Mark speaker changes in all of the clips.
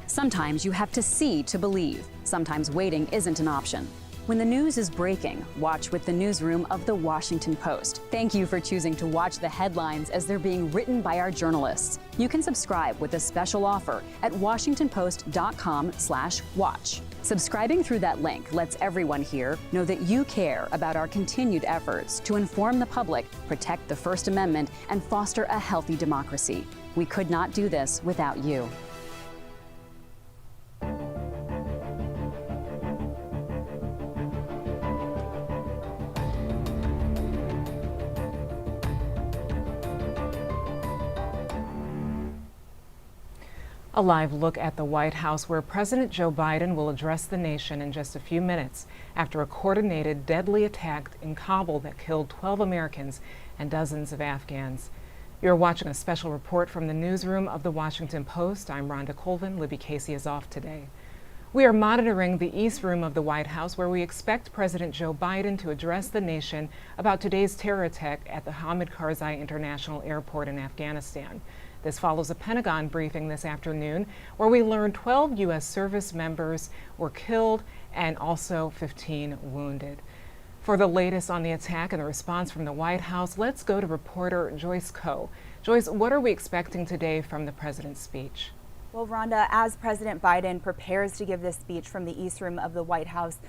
Speaker 1: Sometimes you have to see to believe. Sometimes waiting isn't an option. When the news is breaking, watch with the newsroom of The Washington Post. Thank you for choosing to watch the headlines as they're being written by our journalists. You can subscribe with a special offer at washingtonpost.com/watch. Subscribing through that link lets everyone here know that you care about our continued efforts to inform the public, protect the First Amendment, and foster a healthy democracy. We could not do this without you.
Speaker 2: A live look at the White House, where President Joe Biden will address the nation in just a few minutes after a coordinated, deadly attack in Kabul that killed 12 Americans and dozens of Afghans. You're watching a special report from the newsroom of The Washington Post. I'm Rhonda Colvin. Libby Casey is off today. We are monitoring the East Room of the White House, where we expect President Joe Biden to address the nation about today's terror attack at the Hamid Karzai International Airport in Afghanistan. This follows a Pentagon briefing this afternoon where we learned 12 U.S. service members were killed and also 15 wounded. For the latest on the attack and the response from the White House, let's go to reporter Joyce Coe. Joyce, what are we expecting today from the president's speech?
Speaker 3: Well, Rhonda, as President Biden prepares to give this speech from the East Room of the White House,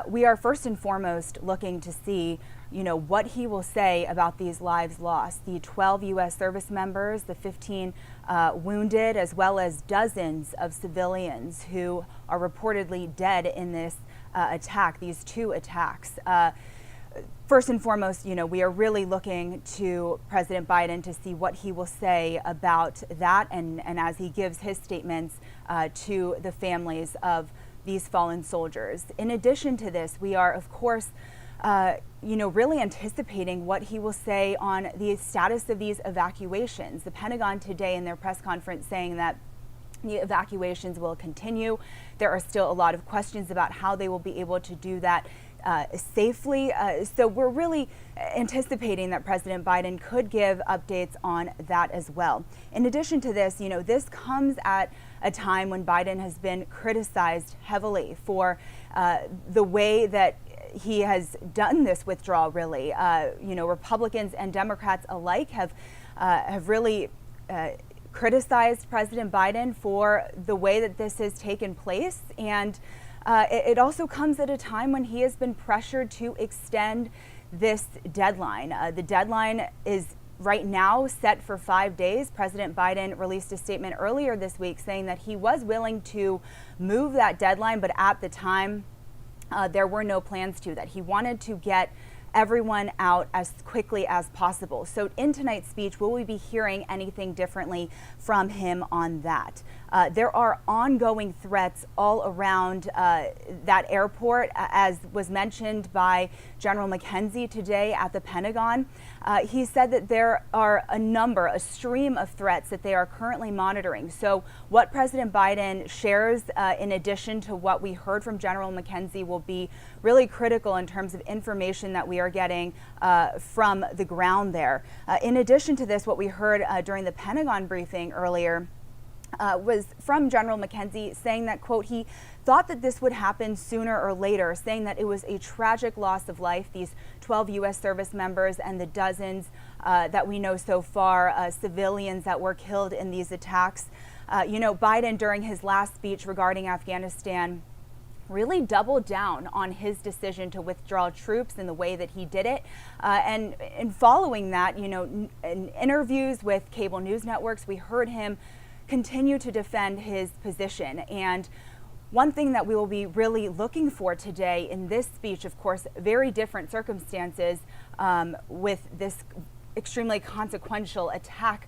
Speaker 3: we are first and foremost looking to see, what he will say about these lives lost. The 12 U.S. service members, the 15 wounded, as well as dozens of civilians who are reportedly dead in this attack, these two attacks. First and foremost, we are really looking to President Biden to see what he will say about that and as he gives his statements to the families of these fallen soldiers. In addition to this, we are, of course, really anticipating what he will say on the status of these evacuations. The Pentagon today in their press conference saying that the evacuations will continue. There are still a lot of questions about how they will be able to do that safely. So we're really anticipating that President Biden could give updates on that as well. In addition to this, this comes at a time when Biden has been criticized heavily for the way that he has done this withdrawal, really. Republicans and Democrats alike have really criticized President Biden for the way that this has taken place. And it also comes at a time when he has been pressured to extend this deadline. The deadline is right now set for 5 days. President Biden released a statement earlier this week saying that he was willing to move that deadline, but at the time there were no plans to, that he wanted to get everyone out as quickly as possible. So in tonight's speech, will we be hearing anything differently from him on that? There are ongoing threats all around that airport, as was mentioned by General McKenzie today at the Pentagon. He said that there are a stream of threats that they are currently monitoring. So what President Biden shares in addition to what we heard from General McKenzie will be really critical in terms of information that we are getting from the ground there. In addition to this, what we heard during the Pentagon briefing earlier was from General McKenzie saying that, quote, he thought that this would happen sooner or later, saying that it was a tragic loss of life, these 12 U.S. service members and the dozens that we know so far, civilians that were killed in these attacks. Biden, during his last speech regarding Afghanistan, really doubled down on his decision to withdraw troops in the way that he did it. And following that, in interviews with cable news networks, we heard him continue to defend his position. And one thing that we will be really looking for today in this speech, of course, very different circumstances with this extremely consequential attack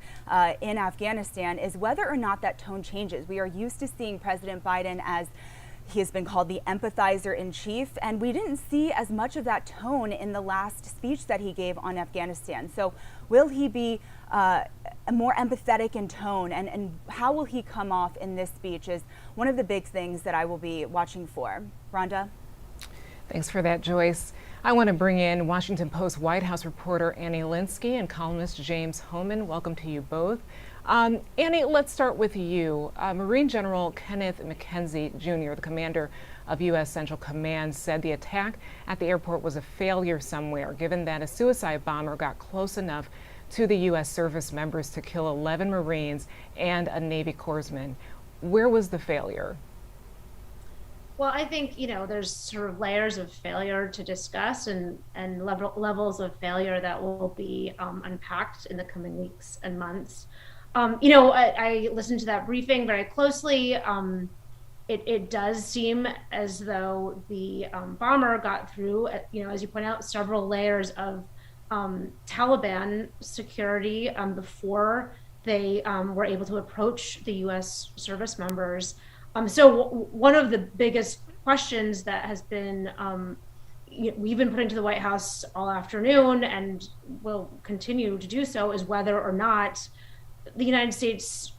Speaker 3: in Afghanistan, is whether or not that tone changes. We are used to seeing President Biden as he has been called the empathizer in chief, and we didn't see as much of that tone in the last speech that he gave on Afghanistan. So will he be more empathetic in tone, and how will he come off in this speech is one of the big things that I will be watching for. Rhonda?
Speaker 2: Thanks for that, Joyce. I want to bring in Washington Post White House reporter Annie Linsky and columnist James Hohman. Welcome to you both. Annie, let's start with you. Marine General Kenneth McKenzie Jr., the commander of U.S. Central Command, said the attack at the airport was a failure somewhere, given that a suicide bomber got close enough to the U.S. service members to kill 11 Marines and a Navy corpsman. Where was the failure?
Speaker 4: Well, I think, there's sort of layers of failure to discuss and levels of failure that will be unpacked in the coming weeks and months. I listened to that briefing very closely. It does seem as though the bomber got through, as you point out, several layers of Taliban security before they were able to approach the U.S. service members. So one of the biggest questions that has been we've been putting to the White House all afternoon and will continue to do so is whether or not the United States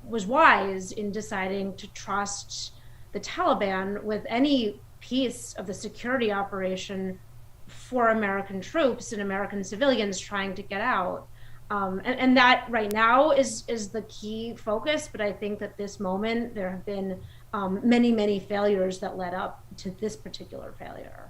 Speaker 4: was wise in deciding to trust the Taliban with any piece of the security operation for American troops and American civilians trying to get out. And that right now is the key focus. But I think that this moment, there have been many, many failures that led up to this particular failure.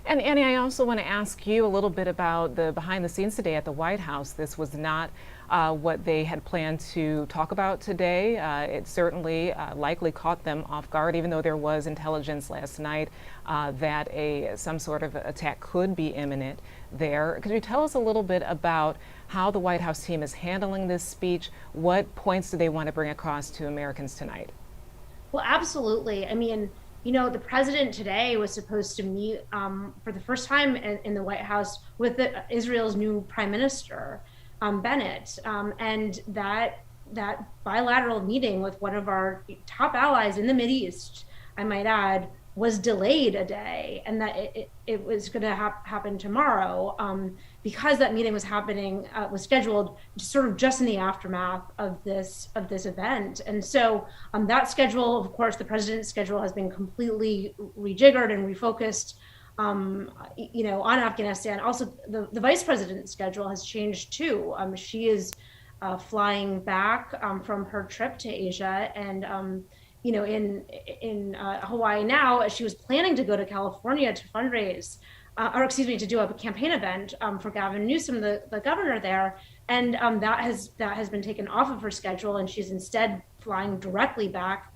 Speaker 2: And Annie, I also want to ask you a little bit about the behind the scenes today at the White House. This was not what they had planned to talk about today. It certainly likely caught them off guard, even though there was intelligence last night that some sort of attack could be imminent there. Could you tell us a little bit about how the White House team is handling this speech? What points do they want to bring across to Americans tonight?
Speaker 4: Well, absolutely. I mean, the president today was supposed to meet for the first time in the White House with Israel's new prime minister, Bennett. And that bilateral meeting with one of our top allies in the Mideast, I might add, was delayed a day, and that it was going to happen tomorrow because that meeting was scheduled sort of just in the aftermath of this event. And so that schedule, of course, the president's schedule has been completely rejiggered and refocused on Afghanistan. Also, the vice president's schedule has changed too. She is flying back from her trip to Asia and in Hawaii now, as she was planning to go to California to fundraise, to do a campaign event for Gavin Newsom, the governor there, and that has been taken off of her schedule, and she's instead flying directly back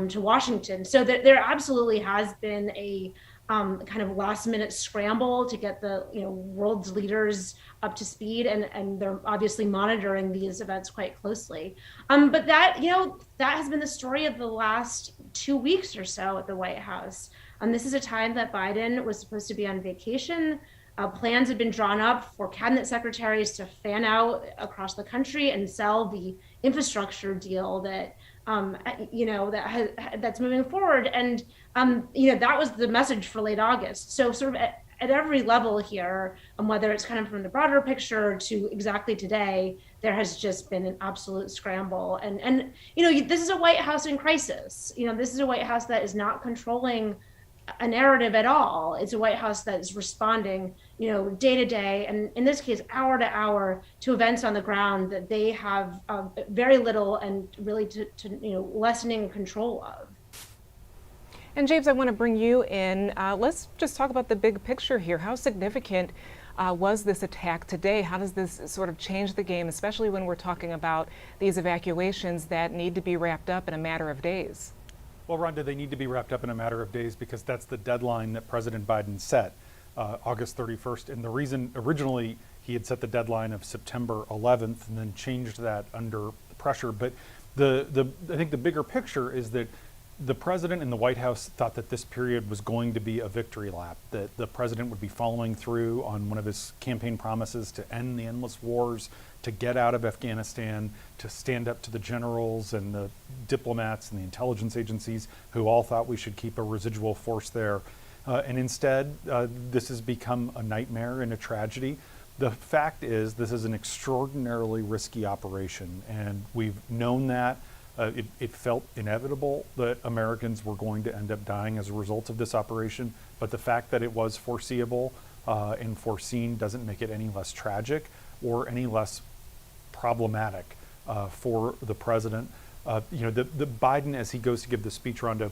Speaker 4: to Washington. So there absolutely has been a kind of last minute scramble to get the world's leaders up to speed, and they're obviously monitoring these events quite closely. But that has been the story of the last 2 weeks or so at the White House. This is a time that Biden was supposed to be on vacation. Plans had been drawn up for cabinet secretaries to fan out across the country and sell the infrastructure deal that that's moving forward. And that was the message for late August. So sort of at every level here, whether it's kind of from the broader picture to exactly today, there has just been an absolute scramble. And this is a White House in crisis. This is a White House that is not controlling a narrative at all. It's a White House that is responding, day to day, and in this case, hour to hour, to events on the ground that they have very little and really to lessening control of.
Speaker 2: And James, I want to bring you in. Let's just talk about the big picture here. How significant was this attack today? How does this sort of change the game, especially when we're talking about these evacuations that need to be wrapped up in a matter of days?
Speaker 5: Well, Rhonda, they need to be wrapped up in a matter of days because that's the deadline that President Biden set, August 31st. And the reason originally he had set the deadline of September 11th and then changed that under pressure. But I think the bigger picture is that the president and the White House thought that this period was going to be a victory lap, that the president would be following through on one of his campaign promises to end the endless wars, to get out of Afghanistan, to stand up to the generals and the diplomats and the intelligence agencies who all thought we should keep a residual force there. And instead, this has become a nightmare and a tragedy. The fact is, this is an extraordinarily risky operation, and we've known that. It felt inevitable that Americans were going to end up dying as a result of this operation, but the fact that it was foreseeable and foreseen doesn't make it any less tragic or any less problematic for the president. The Biden, as he goes to give the speech, Rhonda,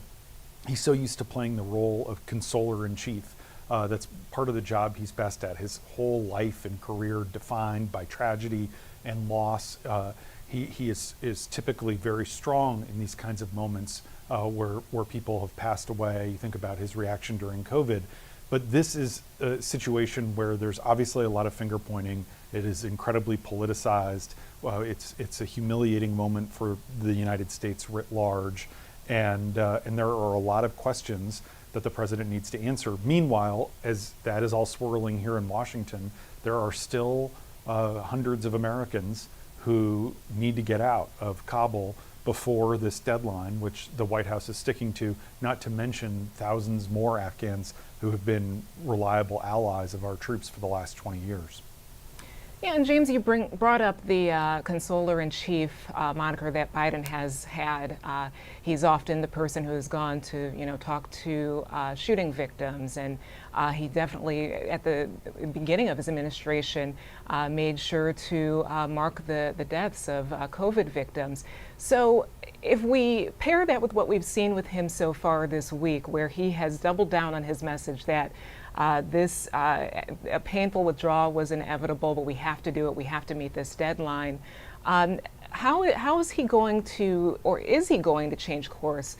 Speaker 5: he's so used to playing the role of consoler in chief. That's part of the job he's best at. His whole life and career defined by tragedy and loss. He is typically very strong in these kinds of moments where people have passed away. You think about his reaction during COVID. But this is a situation where there's obviously a lot of finger pointing. It is incredibly politicized. It's a humiliating moment for the United States writ large. And there are a lot of questions that the president needs to answer. Meanwhile, as that is all swirling here in Washington, there are still hundreds of Americans who need to get out of Kabul before this deadline, which the White House is sticking to, not to mention thousands more Afghans who have been reliable allies of our troops for the last 20 years.
Speaker 2: Yeah, and James, you brought up the consoler-in-chief moniker that Biden has had. He's often the person who has gone to, talk to shooting victims, and he definitely, at the beginning of his administration, made sure to mark the deaths of COVID victims. So if we pair that with what we've seen with him so far this week, where he has doubled down on his message that a painful withdrawal was inevitable, but we have to do it. We have to meet this deadline. How is he going to, or is he going to change course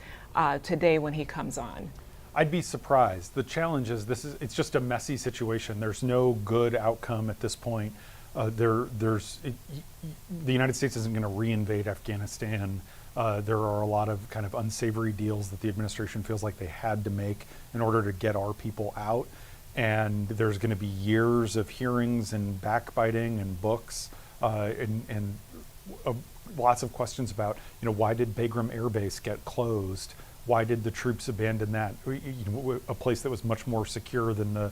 Speaker 2: today when he comes on?
Speaker 5: I'd be surprised. The challenge is it's just a messy situation. There's no good outcome at this point. The United States isn't going to reinvade Afghanistan. There are a lot of kind of unsavory deals that the administration feels like they had to make in order to get our people out. And there's going to be years of hearings and backbiting and books and lots of questions about, why did Bagram Air Base get closed? Why did the troops abandon that? A place that was much more secure than the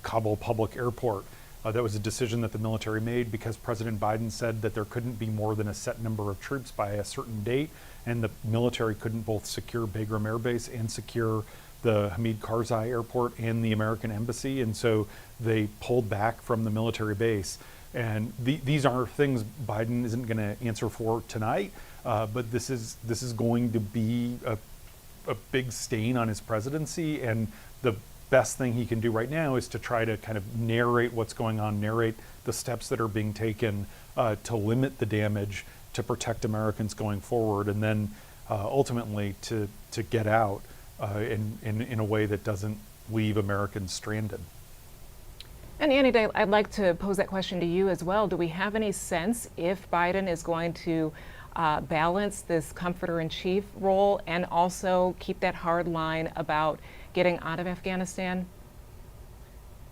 Speaker 5: Kabul public airport. That was a decision that the military made because President Biden said that there couldn't be more than a set number of troops by a certain date, and the military couldn't both secure Bagram Air Base and secure the Hamid Karzai airport and the American embassy, and so they pulled back from the military base. And these are things Biden isn't going to answer for tonight, but this is going to be a big stain on his presidency, and the best thing he can do right now is to try to kind of narrate what's going on, narrate the steps that are being taken to limit the damage, to protect Americans going forward, and then ultimately to get out in a way that doesn't leave Americans stranded.
Speaker 2: And Annie, I'd like to pose that question to you as well. Do we have any sense if Biden is going to balance this comforter-in-chief role and also keep that hard line about getting out of Afghanistan?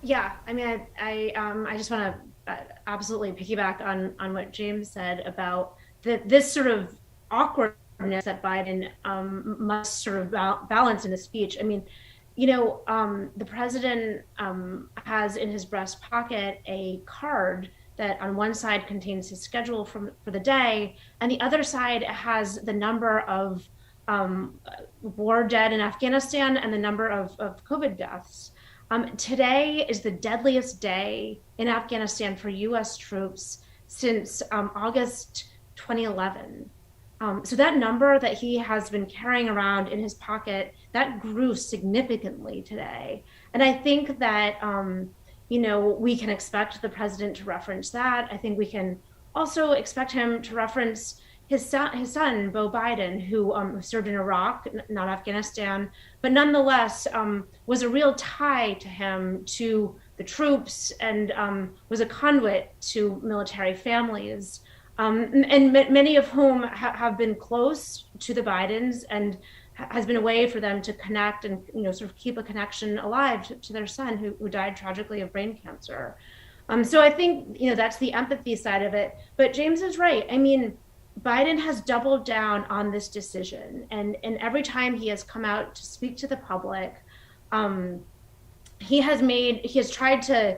Speaker 4: Yeah, I mean, I just want to absolutely piggyback on what James said about this sort of awkwardness that Biden must sort of balance in his speech. I mean, the president has in his breast pocket a card that on one side contains his schedule for the day, and the other side has the number of war dead in Afghanistan and the number of COVID deaths. Today is the deadliest day in Afghanistan for U.S. troops since August 2011. So that number that he has been carrying around in his pocket, that grew significantly today. And I think that, we can expect the president to reference that. I think we can also expect him to reference his son, Beau Biden, who served in Iraq, not Afghanistan, but nonetheless was a real tie to him, to the troops, and was a conduit to military families. And many of whom have been close to the Bidens, and has been a way for them to connect and sort of keep a connection alive to their son who died tragically of brain cancer. So I think that's the empathy side of it. But James is right. I mean, Biden has doubled down on this decision, and every time he has come out to speak to the public, he has tried to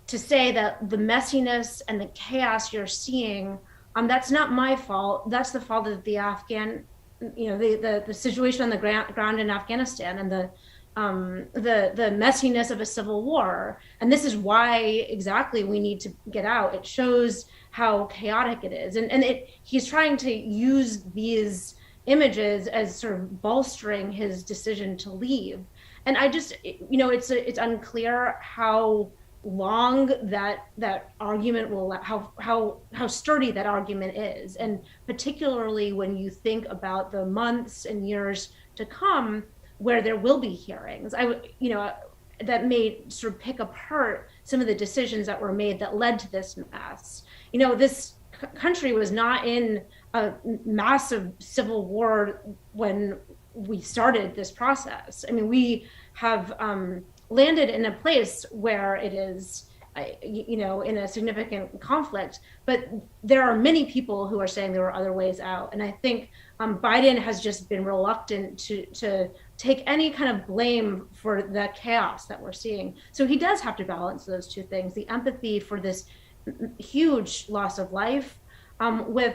Speaker 4: say that the messiness and the chaos you're seeing, that's not my fault. That's the fault of the Afghan, the situation on the ground in Afghanistan, and the messiness of a civil war. And this is why exactly we need to get out. It shows how chaotic it is. And he's trying to use these images as sort of bolstering his decision to leave. And I just, it's unclear how long that argument will, how sturdy that argument is. And particularly when you think about the months and years to come, where there will be hearings, that may sort of pick apart some of the decisions that were made that led to this mess. This country was not in a massive civil war when we started this process. I mean, we have landed in a place where it is, in a significant conflict, but there are many people who are saying there were other ways out. And I think Biden has just been reluctant to take any kind of blame for the chaos that we're seeing. So he does have to balance those two things, the empathy for this huge loss of life with,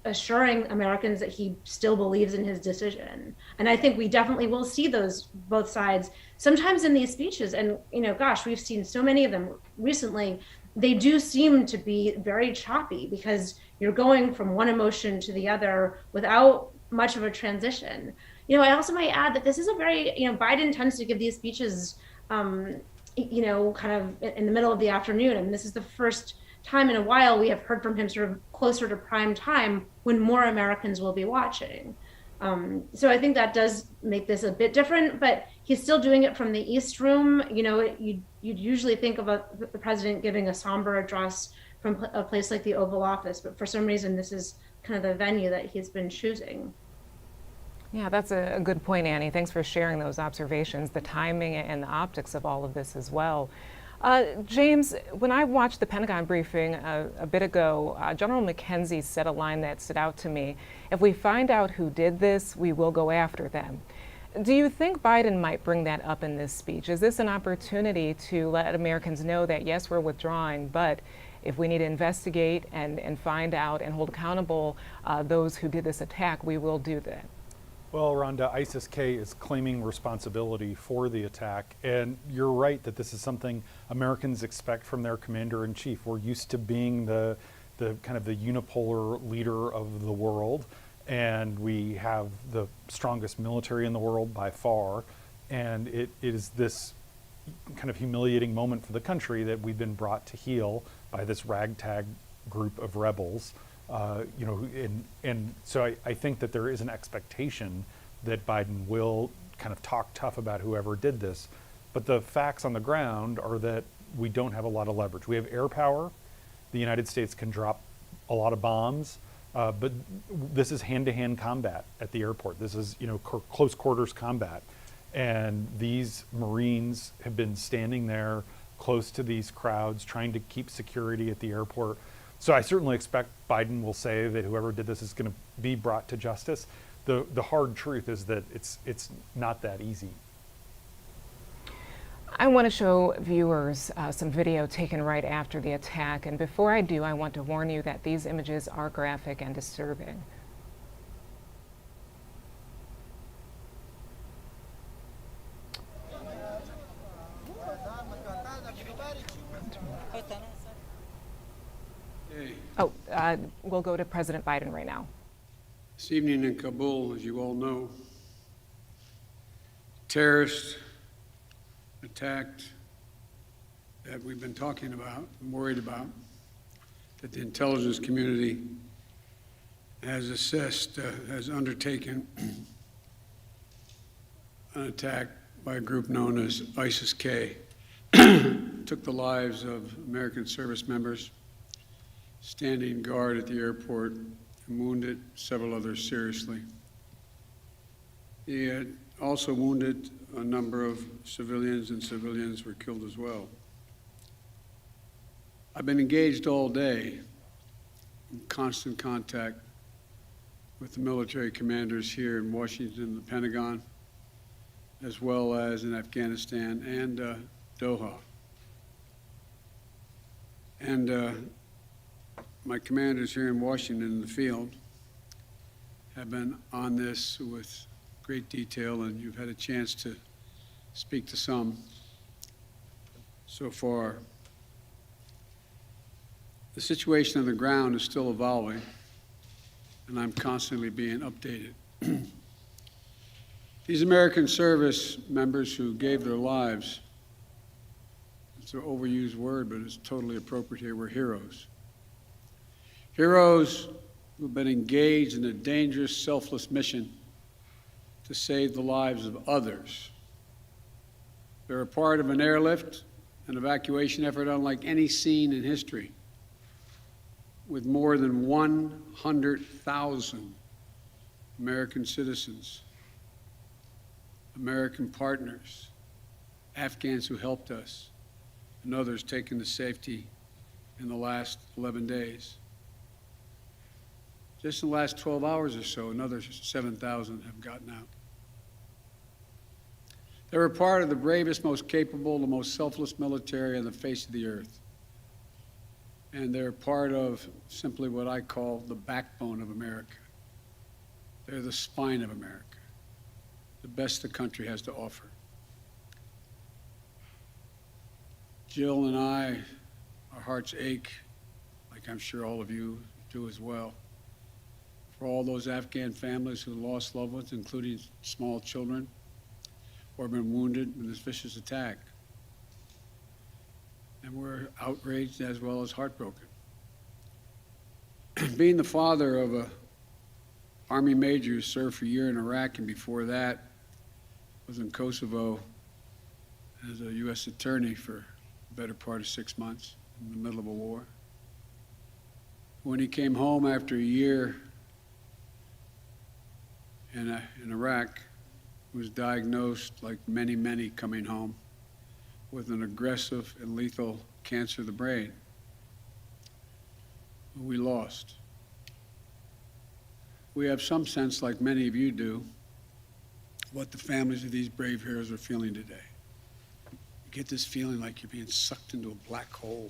Speaker 4: assuring Americans that he still believes in his decision. And I think we definitely will see those both sides sometimes in these speeches. And, gosh, we've seen so many of them recently. They do seem to be very choppy because you're going from one emotion to the other without much of a transition. I also might add that this is a very, Biden tends to give these speeches, kind of in the middle of the afternoon. I mean, this is the first time in a while we have heard from him sort of closer to prime time when more Americans will be watching. So I think that does make this a bit different, but he's still doing it from the East Room. You'd usually think of the president giving a somber address from a place like the Oval Office, but for some reason this is kind of the venue that he's been choosing.
Speaker 2: Yeah, that's a good point, Annie. Thanks for sharing those observations, the timing and the optics of all of this as well. James, when I watched the Pentagon briefing a bit ago, General McKenzie said a line that stood out to me. If we find out who did this, we will go after them. Do you think Biden might bring that up in this speech? Is this an opportunity to let Americans know that, yes, we're withdrawing, but if we need to investigate and find out and hold accountable those who did this attack, we will do that?
Speaker 5: Well, Rhonda, ISIS-K is claiming responsibility for the attack, and you're right that this is something Americans expect from their commander-in-chief. We're used to being the kind of the unipolar leader of the world, and we have the strongest military in the world by far, and it is this kind of humiliating moment for the country that we've been brought to heel by this ragtag group of rebels. And so I think that there is an expectation that Biden will kind of talk tough about whoever did this. But the facts on the ground are that we don't have a lot of leverage. We have air power. The United States can drop a lot of bombs, but this is hand-to-hand combat at the airport. This is, close quarters combat. And these Marines have been standing there close to these crowds, trying to keep security at the airport. So I certainly expect Biden will say that whoever did this is going to be brought to justice. The hard truth is that it's not that easy.
Speaker 2: I want to show viewers some video taken right after the attack. And before I do, I want to warn you that these images are graphic and disturbing. Oh, we'll go to President Biden right now.
Speaker 6: This evening in Kabul, as you all know, terrorists attacked that we've been talking about and worried about, that the intelligence community has assessed, has undertaken an attack by a group known as ISIS-K. Took the lives of American service members, standing guard at the airport, and wounded several others seriously. He had also wounded a number of civilians, and civilians were killed as well. I've been engaged all day in constant contact with the military commanders here in Washington, the Pentagon, as well as in Afghanistan and Doha. And my commanders here in Washington in the field have been on this with great detail, and you've had a chance to speak to some so far. The situation on the ground is still evolving, and I'm constantly being updated. These American service members who gave their lives, it's an overused word, but it's totally appropriate here, were heroes. Heroes who've been engaged in a dangerous, selfless mission to save the lives of others. They're a part of an airlift, an evacuation effort unlike any seen in history, with more than 100,000 American citizens, American partners, Afghans who helped us, and others taken to safety in the last 11 days. Just in the last 12 hours or so, another 7,000 have gotten out. They were part of the bravest, most capable, the most selfless military on the face of the earth. And they're part of simply what I call the backbone of America. They're the spine of America, the best the country has to offer. Jill and I, our hearts ache, like I'm sure all of you do as well, for all those Afghan families who lost loved ones, including small children, or been wounded in this vicious attack. And we're outraged as well as heartbroken. Being the father of an Army major who served for a year in Iraq, and before that was in Kosovo as a U.S. attorney for the better part of 6 months in the middle of a war. When he came home after a year in Iraq, he was diagnosed, like many, many coming home, with an aggressive and lethal cancer of the brain. We lost. We have some sense, like many of you do, what the families of these brave heroes are feeling today. You get this feeling like you're being sucked into a black hole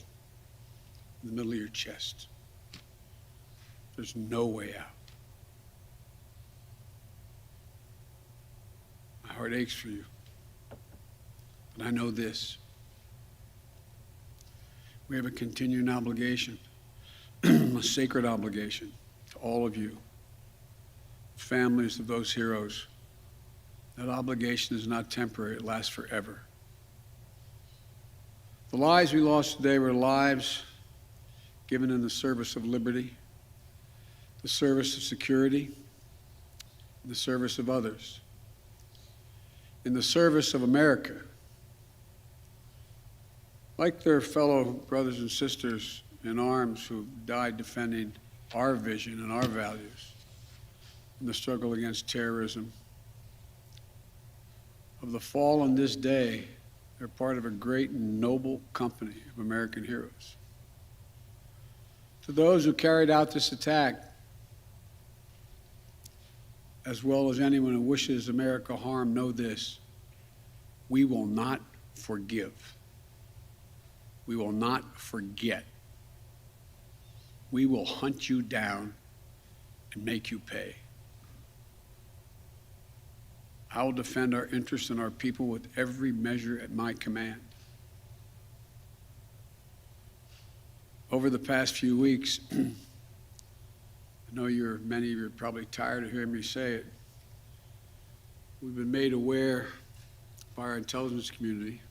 Speaker 6: in the middle of your chest. There's no way out. My heart aches for you. But I know this. We have a continuing obligation, a sacred obligation to all of you, families of those heroes. That obligation is not temporary, it lasts forever. The lives we lost today were lives given in the service of liberty, the service of security, the service of others, in the service of America. Like their fellow brothers and sisters in arms who died defending our vision and our values in the struggle against terrorism. Of the fallen this day, they're part of a great and noble company of American heroes. To those who carried out this attack, as well as anyone who wishes America harm, know this: we will not forgive. We will not forget. We will hunt you down and make you pay. I will defend our interests and our people with every measure at my command. Over the past few weeks, I know many of you are probably tired of hearing me say it. We've been made aware by our intelligence community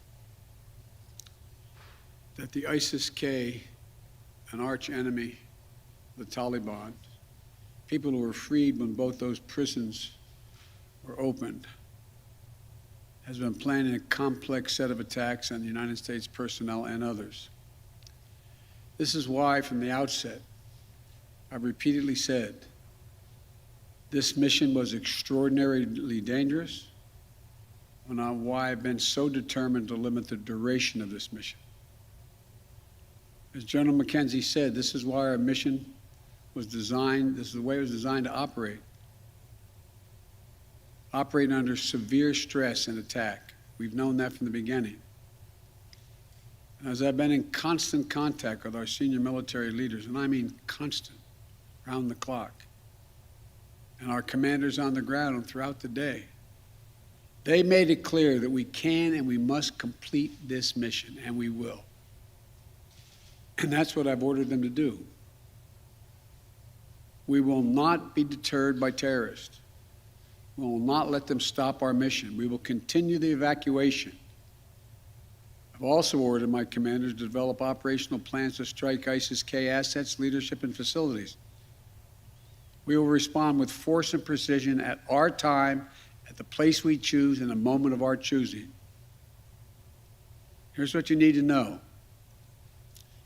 Speaker 6: that the ISIS-K, an arch enemy, the Taliban, people who were freed when both those prisons were opened, has been planning a complex set of attacks on the United States personnel and others. This is why, from the outset, I've repeatedly said this mission was extraordinarily dangerous, and why I've been so determined to limit the duration of this mission. As General McKenzie said, this is why our mission was designed, this is the way it was designed to operate. Operating under severe stress and attack. We've known that from the beginning. And as I've been in constant contact with our senior military leaders, and I mean constant, round the clock, and our commanders on the ground throughout the day, They made it clear that we can and we must complete this mission, and we will. And that's what I've ordered them to do. We will not be deterred by terrorists. We will not let them stop our mission. We will continue the evacuation. I've also ordered my commanders to develop operational plans to strike ISIS-K assets, leadership, and facilities. We will respond with force and precision at our time, at the place we choose, in the moment of our choosing. Here's what you need to know.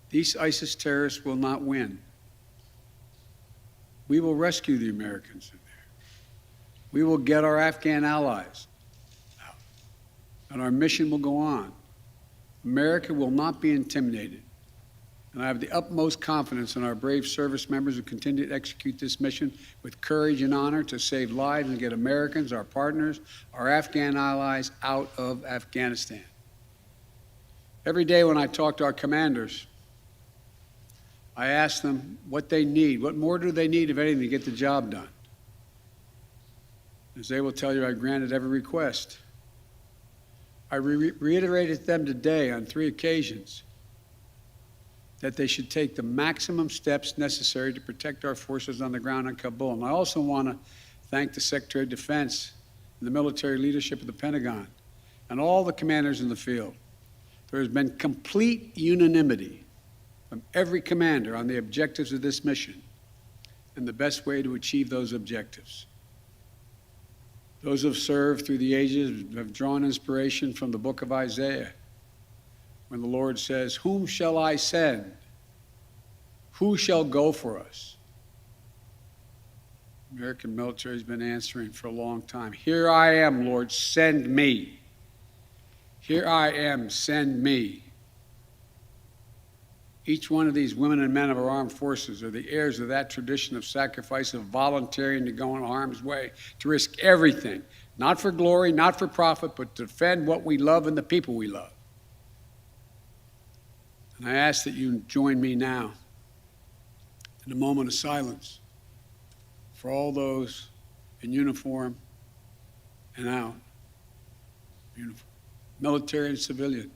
Speaker 6: These ISIS terrorists will not win. We will rescue the Americans in there. We will get our Afghan allies out, and our mission will go on. America will not be intimidated, and I have the utmost confidence in our brave service members who continue to execute this mission with courage and honor to save lives and get Americans, our partners, our Afghan allies out of Afghanistan. Every day when I talk to our commanders, I ask them what they need. What more do they need, if anything, to get the job done? As they will tell you, I granted every request. I reiterated to them today on 3 occasions that they should take the maximum steps necessary to protect our forces on the ground in Kabul. And I also want to thank the Secretary of Defense and the military leadership of the Pentagon and all the commanders in the field. There has been complete unanimity from every commander on the objectives of this mission and the best way to achieve those objectives. Those who have served through the ages have drawn inspiration from the book of Isaiah, when the Lord says, "Whom shall I send? Who shall go for us?" The American military has been answering for a long time. "Here I am, Lord, send me. Here I am, send me." Each one of these women and men of our armed forces are the heirs of that tradition of sacrifice, of volunteering to go in harm's way, to risk everything, not for glory, not for profit, but to defend what we love and the people we love. And I ask that you join me now in a moment of silence for all those in uniform and out, uniform, military and civilian,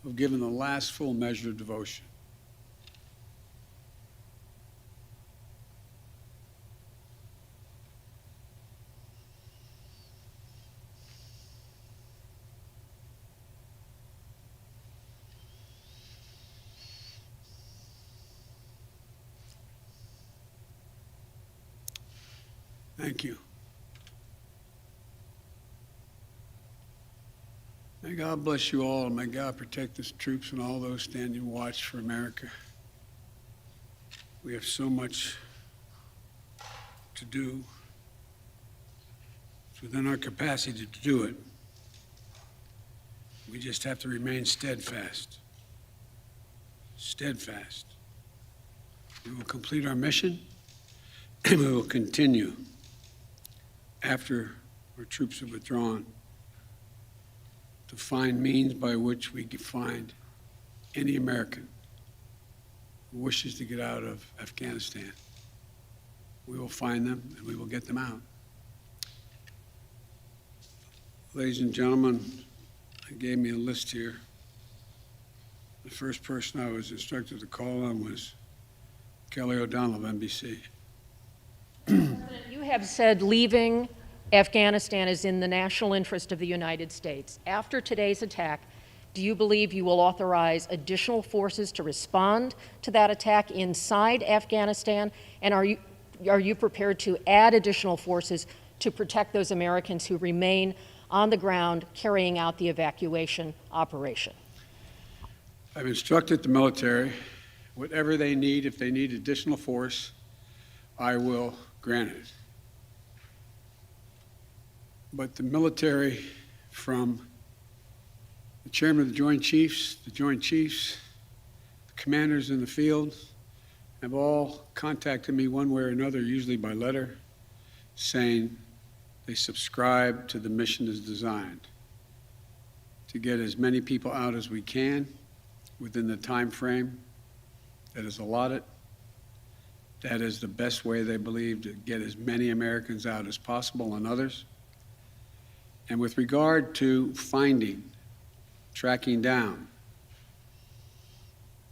Speaker 6: who have given the last full measure of devotion. Thank you. May God bless you all, and may God protect the troops and all those standing watch for America. We have so much to do. It's within our capacity to do it. We just have to remain steadfast. Steadfast. We will complete our mission, and we will continue after our troops have withdrawn to find means by which we can find any American who wishes to get out of Afghanistan. We will find them and we will get them out. Ladies and gentlemen, they gave me a list here. The first person I was instructed to call on was Kelly O'Donnell of NBC.
Speaker 7: You have said leaving Afghanistan is in the national interest of the United States. After today's attack, do you believe you will authorize additional forces to respond to that attack inside Afghanistan? And are you prepared to add additional forces to protect those Americans who remain on the ground carrying out the evacuation operation?
Speaker 6: I've instructed the military, whatever they need, if they need additional force, I will grant it. But the military, from the chairman of the Joint Chiefs, the commanders in the field, have all contacted me one way or another, usually by letter, saying they subscribe to the mission as designed, to get as many people out as we can within the time frame that is allotted. That is the best way, they believe, to get as many Americans out as possible, and others. And with regard to finding, tracking down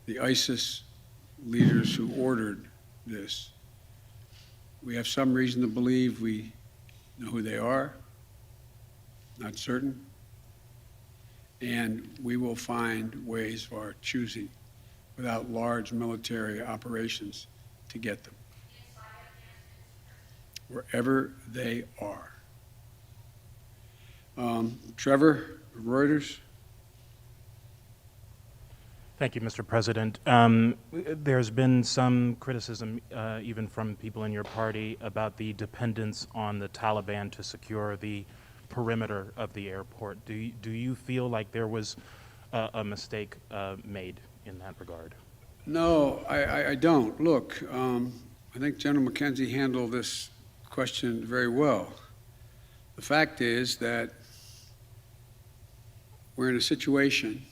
Speaker 6: the ISIS leaders who ordered this, we have some reason to believe we know who they are, not certain, and we will find ways of our choosing without large military operations to get them, wherever they are. Trevor, Reuters.
Speaker 8: Thank you, Mr. President. There's been some criticism, even from people in your party, about the dependence on the Taliban to secure the perimeter of the airport. Do you feel like there was a mistake made in that regard?
Speaker 6: No, I don't. Look, I think General McKenzie handled this question very well. The fact is that we're in a situation,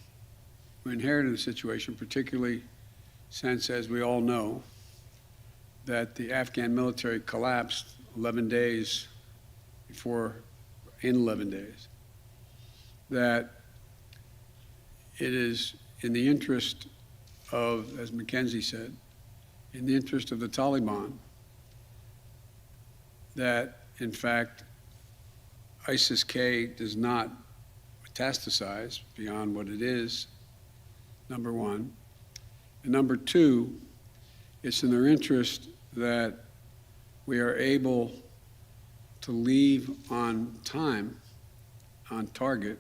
Speaker 6: we inherited a situation, particularly since, as we all know, that the Afghan military collapsed 11 days before, in 11 days, that it is in the interest of, as McKenzie said, in the interest of the Taliban that, in fact, ISIS-K does not metastasize beyond what it is, number one. And number two, it's in their interest that we are able to leave on time, on target.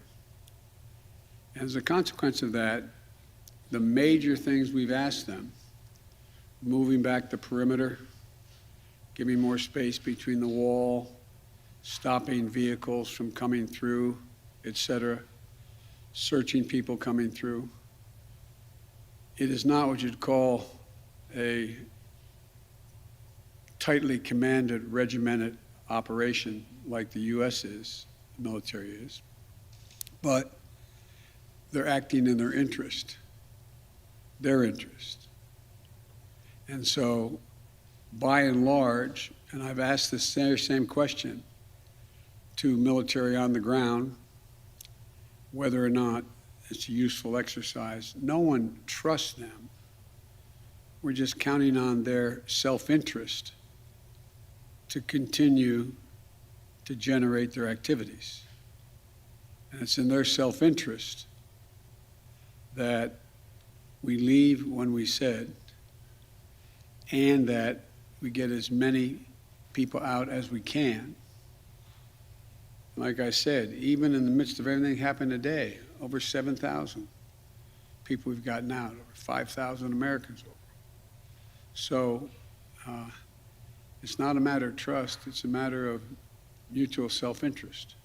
Speaker 6: And as a consequence of that, the major things we've asked them, moving back the perimeter, giving more space between the wall, stopping vehicles from coming through, etc., searching people coming through. It is not what you'd call a tightly commanded, regimented operation like the U.S. is, the military is, but they're acting in their interest. And so, by and large, and I've asked this same question to military on the ground, whether or not it's a useful exercise. No one trusts them. We're just counting on their self-interest to continue to generate their activities. And it's in their self-interest that we leave when we said, and that we get as many people out as we can. Like I said, even in the midst of everything that happened today, over 7,000 people we've gotten out, over 5,000 Americans over. So it's not a matter of trust, it's a matter of mutual self-interest.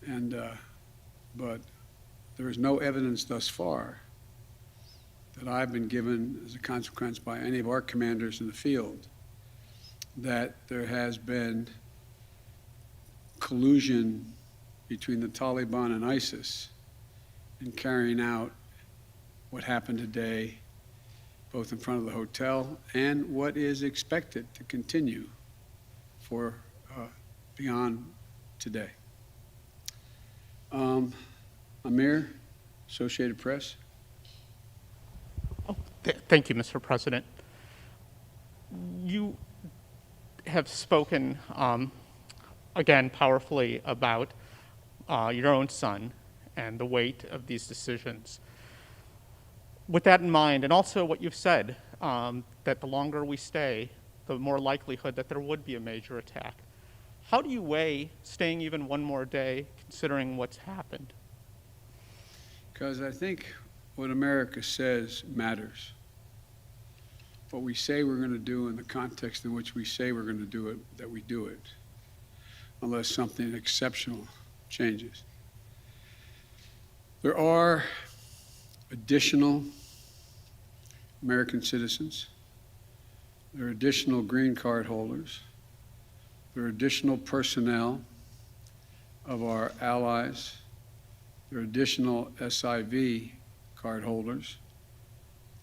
Speaker 6: And, but there is no evidence thus far that I've been given as a consequence by any of our commanders in the field that there has been collusion between the Taliban and ISIS in carrying out what happened today, both in front of the hotel and what is expected to continue for beyond today. Amir, Associated Press.
Speaker 9: Thank you, Mr. President. You have spoken, again, powerfully about your own son and the weight of these decisions. With that in mind, and also what you've said, that the longer we stay, the more likelihood that there would be a major attack. How do you weigh staying even one more day, considering what's happened?
Speaker 6: Because I think what America says matters. What we say we're going to do in the context in which we say we're going to do it, that we do it, unless something exceptional changes. There are additional American citizens. There are additional green card holders. There are additional personnel of our allies. There are additional SIV card holders.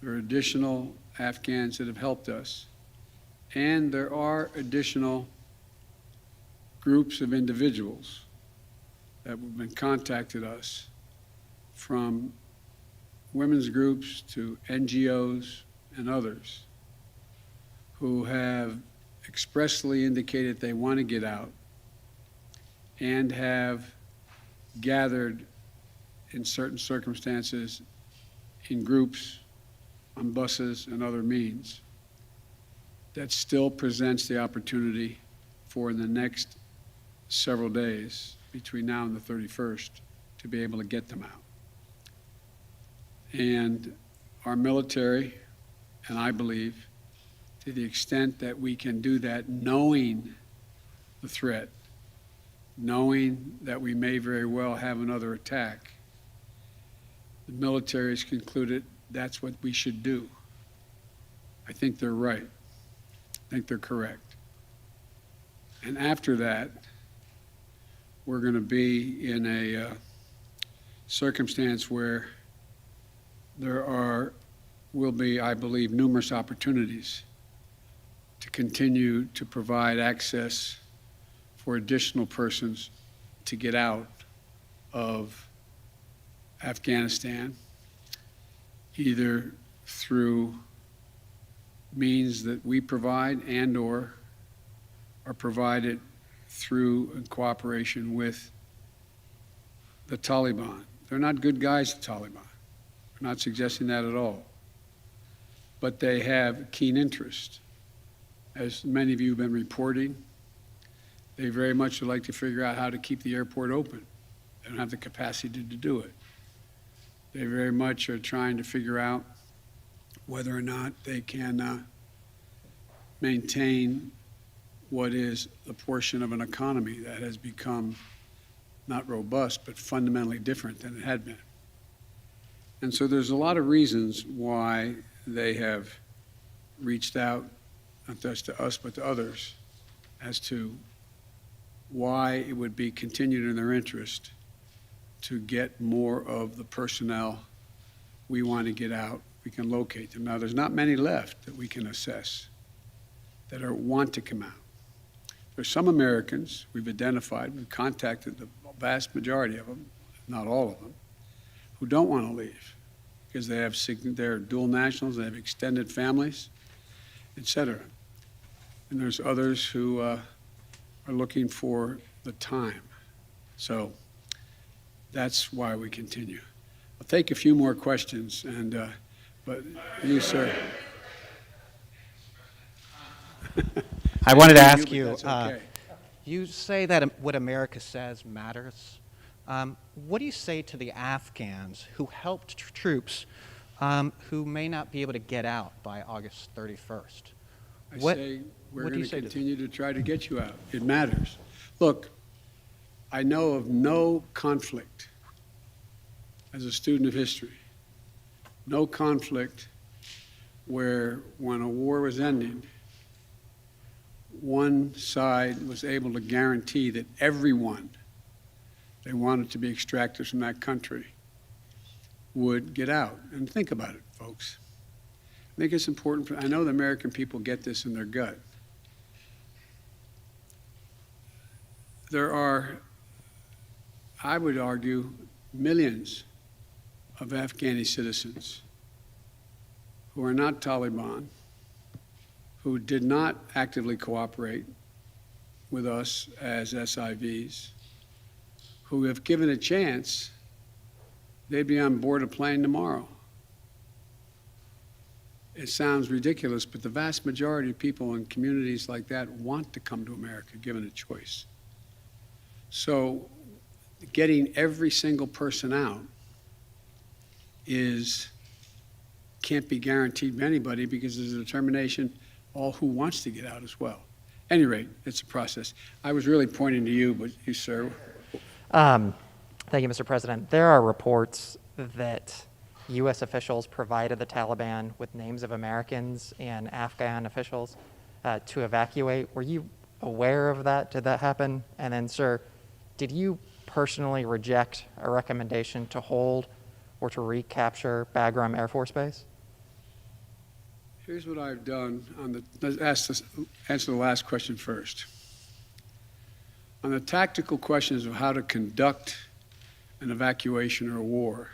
Speaker 6: There are additional Afghans that have helped us. And there are additional groups of individuals that have been contacted us, from women's groups to NGOs and others, who have expressly indicated they want to get out and have gathered in certain circumstances in groups, on buses and other means, that still presents the opportunity for the next several days between now and the 31st to be able to get them out. And our military, and I believe, to the extent that we can do that knowing the threat, knowing that we may very well have another attack, the military has concluded that's what we should do. I think they're right. I think they're correct. And after that, we're going to be in a circumstance where will be, I believe, numerous opportunities to continue to provide access for additional persons to get out of Afghanistan, either through means that we provide and/or are provided through in cooperation with the Taliban. They're not good guys, the Taliban. I'm not suggesting that at all. But they have keen interest. As many of you have been reporting, they very much would like to figure out how to keep the airport open. They don't have the capacity to do it. They very much are trying to figure out whether or not they can maintain what is the portion of an economy that has become not robust, but fundamentally different than it had been. And so there's a lot of reasons why they have reached out, not just to us, but to others, as to why it would be continued in their interest to get more of the personnel we want to get out. We can locate them. Now, there's not many left that we can assess that want to come out. There's some Americans we've identified, we've contacted the vast majority of them, not all of them, who don't want to leave because they're dual nationals, they have extended families, et cetera. And there's others who are looking for the time. So that's why we continue. I'll take a few more questions, but you, sir.
Speaker 10: I wanted to ask you,
Speaker 6: okay.
Speaker 10: You say that what America says matters. What do you say to the Afghans who helped troops who may not be able to get out by August 31st?
Speaker 6: I say we're going to continue to try to get you out. It matters. Look, I know of no conflict, as a student of history, no conflict where when a war was ending, one side was able to guarantee that everyone they wanted to be extracted from that country would get out. And think about it, folks. I think it's important. I know the American people get this in their gut. There are, I would argue, millions of Afghani citizens who are not Taliban, who did not actively cooperate with us as SIVs, who have given a chance, they'd be on board a plane tomorrow. It sounds ridiculous, but the vast majority of people in communities like that want to come to America, given a choice. So getting every single person out can't be guaranteed by anybody because there's a determination all who wants to get out as well. At any rate, it's a process. I was really pointing to you, but you, sir.
Speaker 10: Thank you, Mr. President. There are reports that U.S. officials provided the Taliban with names of Americans and Afghan officials to evacuate. Were you aware of that? Did that happen? And then, sir, did you personally reject a recommendation to hold or to recapture Bagram Air Force Base?
Speaker 6: Here's what I've done. Let's answer the last question first. On the tactical questions of how to conduct an evacuation or a war,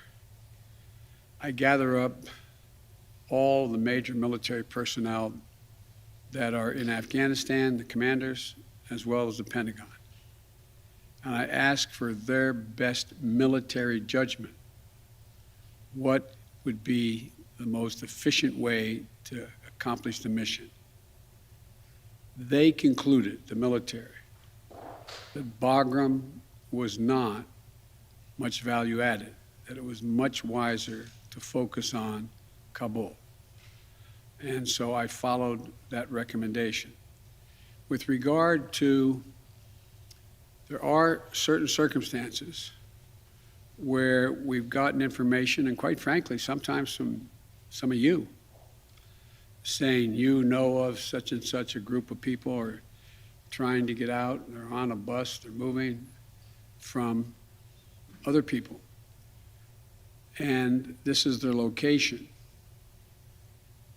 Speaker 6: I gather up all the major military personnel that are in Afghanistan, the commanders, as well as the Pentagon. And I ask for their best military judgment. What would be the most efficient way to accomplish the mission? They concluded, the military, that Bagram was not much value added, that it was much wiser to focus on Kabul. And so I followed that recommendation. With regard to, there are certain circumstances where we've gotten information, and quite frankly, sometimes from some of you, saying you know of such and such a group of people are trying to get out, they're on a bus, they're moving from other people. And this is their location.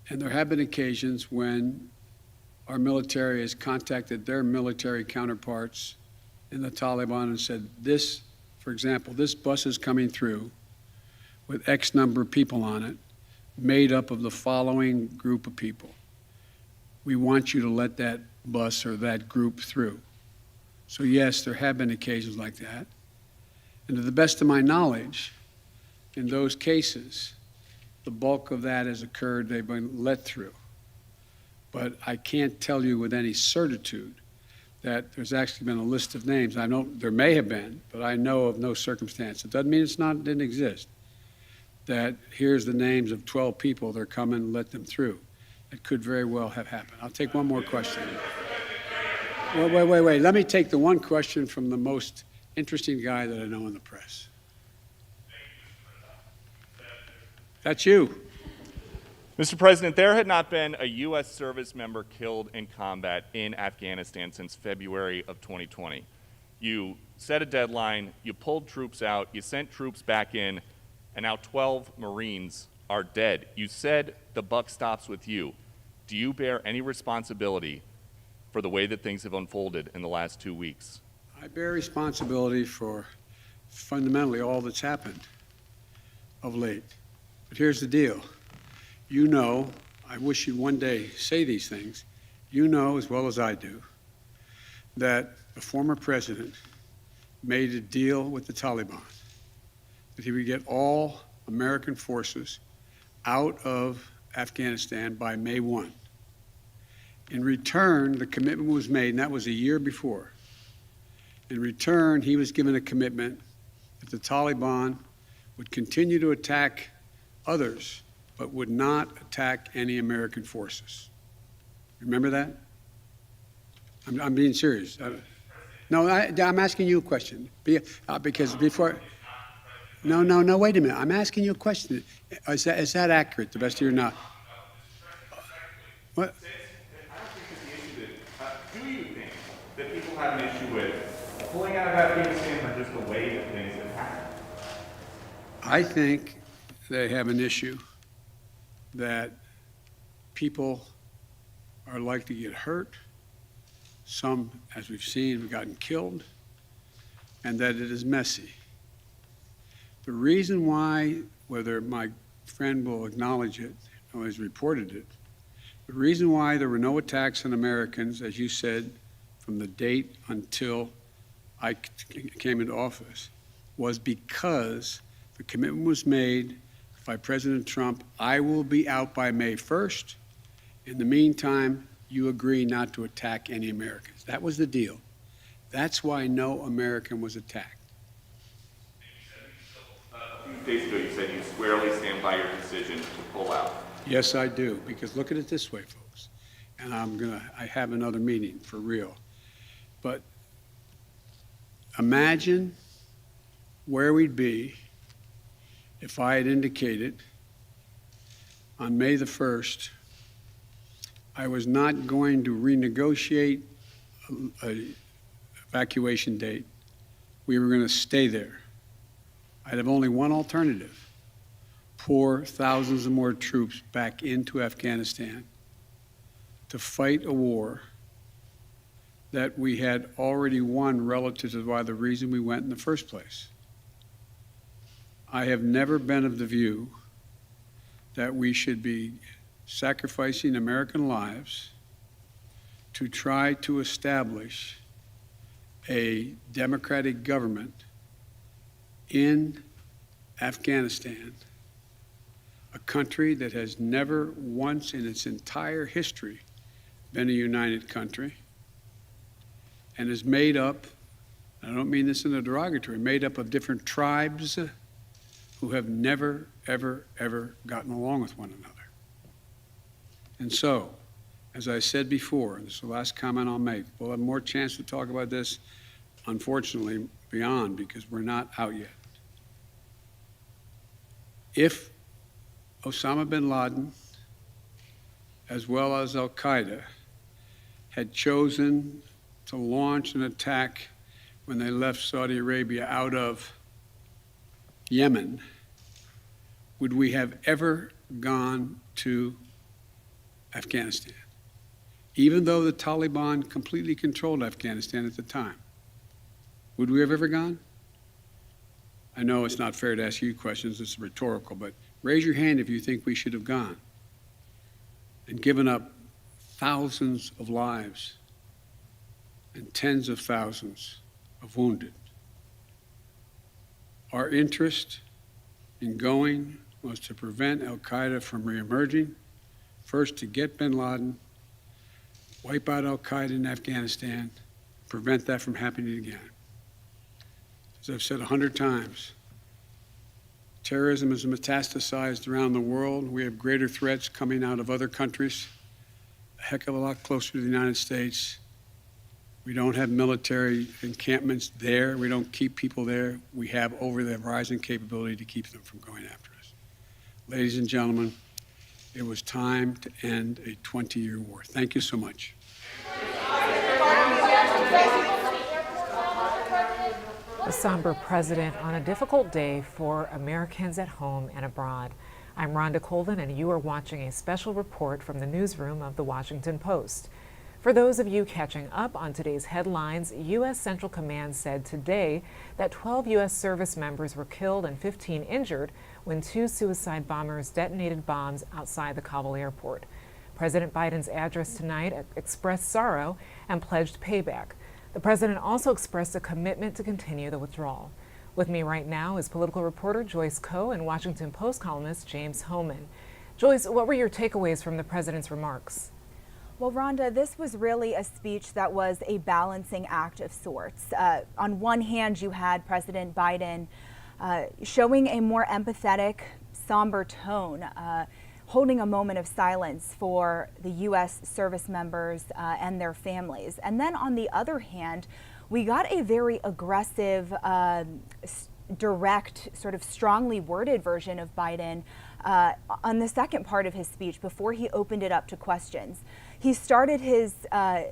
Speaker 6: And there have been occasions when our military has contacted their military counterparts in the Taliban and said, this, for example, this bus is coming through with X number of people on it, made up of the following group of people. We want you to let that bus or that group through. So yes, there have been occasions like that. And to the best of my knowledge, in those cases, the bulk of that has occurred, they've been let through. But I can't tell you with any certitude that there's actually been a list of names. I know there may have been, but I know of no circumstance. It doesn't mean it didn't exist. That here's the names of 12 people, they're coming, let them through. It could very well have happened. I'll take one more question. Wait. Let me take the one question from the most interesting guy that I know in the press. That's you.
Speaker 11: Mr. President, there had not been a U.S. service member killed in combat in Afghanistan since February of 2020. You set a deadline, you pulled troops out, you sent troops back in, and now 12 Marines are dead. You said the buck stops with you. Do you bear any responsibility for the way that things have unfolded in the last 2 weeks?
Speaker 6: I bear responsibility for fundamentally all that's happened of late. But here's the deal. You know, I wish you'd one day say these things, you know as well as I do, that the former president made a deal with the Taliban that he would get all American forces out of Afghanistan by May 1. In return, the commitment was made, and that was a year before. In return, he was given a commitment that the Taliban would continue to attack others, but would not attack any American forces. Remember that? I'm being serious. No, I'm asking you a question. Because before... No, wait a minute. I'm asking you a question. Is that accurate, the best of your knowledge? What?
Speaker 11: I don't think that the issue that, do you think that people have an issue with pulling out of Afghanistan or just the way that things have happened?
Speaker 6: I think they have an issue that people are likely to get hurt. Some, as we've seen, have gotten killed, and that it is messy. The reason why, whether my friend will acknowledge it or has reported it, the reason why there were no attacks on Americans, as you said, from the date until I came into office, was because the commitment was made by President Trump, I will be out by May 1st. In the meantime, you agree not to attack any Americans. That was the deal. That's why no American was attacked.
Speaker 11: A few days ago, you said you squarely stand by your decision to pull out.
Speaker 6: Yes, I do, because look at it this way, folks, and I have another meeting for real. But imagine where we'd be if I had indicated on May the 1st I was not going to renegotiate an evacuation date. We were going to stay there. I'd have only one alternative: pour thousands of more troops back into Afghanistan to fight a war that we had already won relative to why the reason we went in the first place. I have never been of the view that we should be sacrificing American lives to try to establish a democratic government in Afghanistan, a country that has never once in its entire history been a united country and is made up, I don't mean this in a derogatory, made up of different tribes who have never, ever, ever gotten along with one another. And so, as I said before, and this is the last comment I'll make, we'll have more chance to talk about this, unfortunately, beyond, because we're not out yet. If Osama bin Laden, as well as al-Qaeda, had chosen to launch an attack when they left Saudi Arabia out of Yemen, would we have ever gone to Afghanistan? Even though the Taliban completely controlled Afghanistan at the time, would we have ever gone? I know it's not fair to ask you questions, it's rhetorical, but raise your hand if you think we should have gone and given up thousands of lives and tens of thousands of wounded. Our interest in going was to prevent al-Qaeda from reemerging, first to get bin Laden, wipe out al-Qaeda in Afghanistan, prevent that from happening again. As I've said 100 times, terrorism is metastasized around the world. We have greater threats coming out of other countries, a heck of a lot closer to the United States. We don't have military encampments there. We don't keep people there. We have over-the-horizon capability to keep them from going after us. Ladies and gentlemen, it was time to end a 20-year war. Thank you so much.
Speaker 2: A somber president on a difficult day for Americans at home and abroad. I'm Rhonda Colvin, and you are watching a special report from the newsroom of The Washington Post. For those of you catching up on today's headlines, U.S. Central Command said today that 12 U.S. service members were killed and 15 injured when 2 suicide bombers detonated bombs outside the Kabul airport. President Biden's address tonight expressed sorrow and pledged payback. The president also expressed a commitment to continue the withdrawal. With me right now is political reporter Joyce Coe and Washington Post columnist James Hohmann. Joyce, what were your takeaways from the president's remarks?
Speaker 3: Well, Rhonda, this was really a speech that was a balancing act of sorts. On one hand, you had President Biden showing a more empathetic, somber tone, holding a moment of silence for the U.S. service members and their families. And then on the other hand, we got a very aggressive, direct, sort of strongly worded version of Biden on the second part of his speech before he opened it up to questions. He started his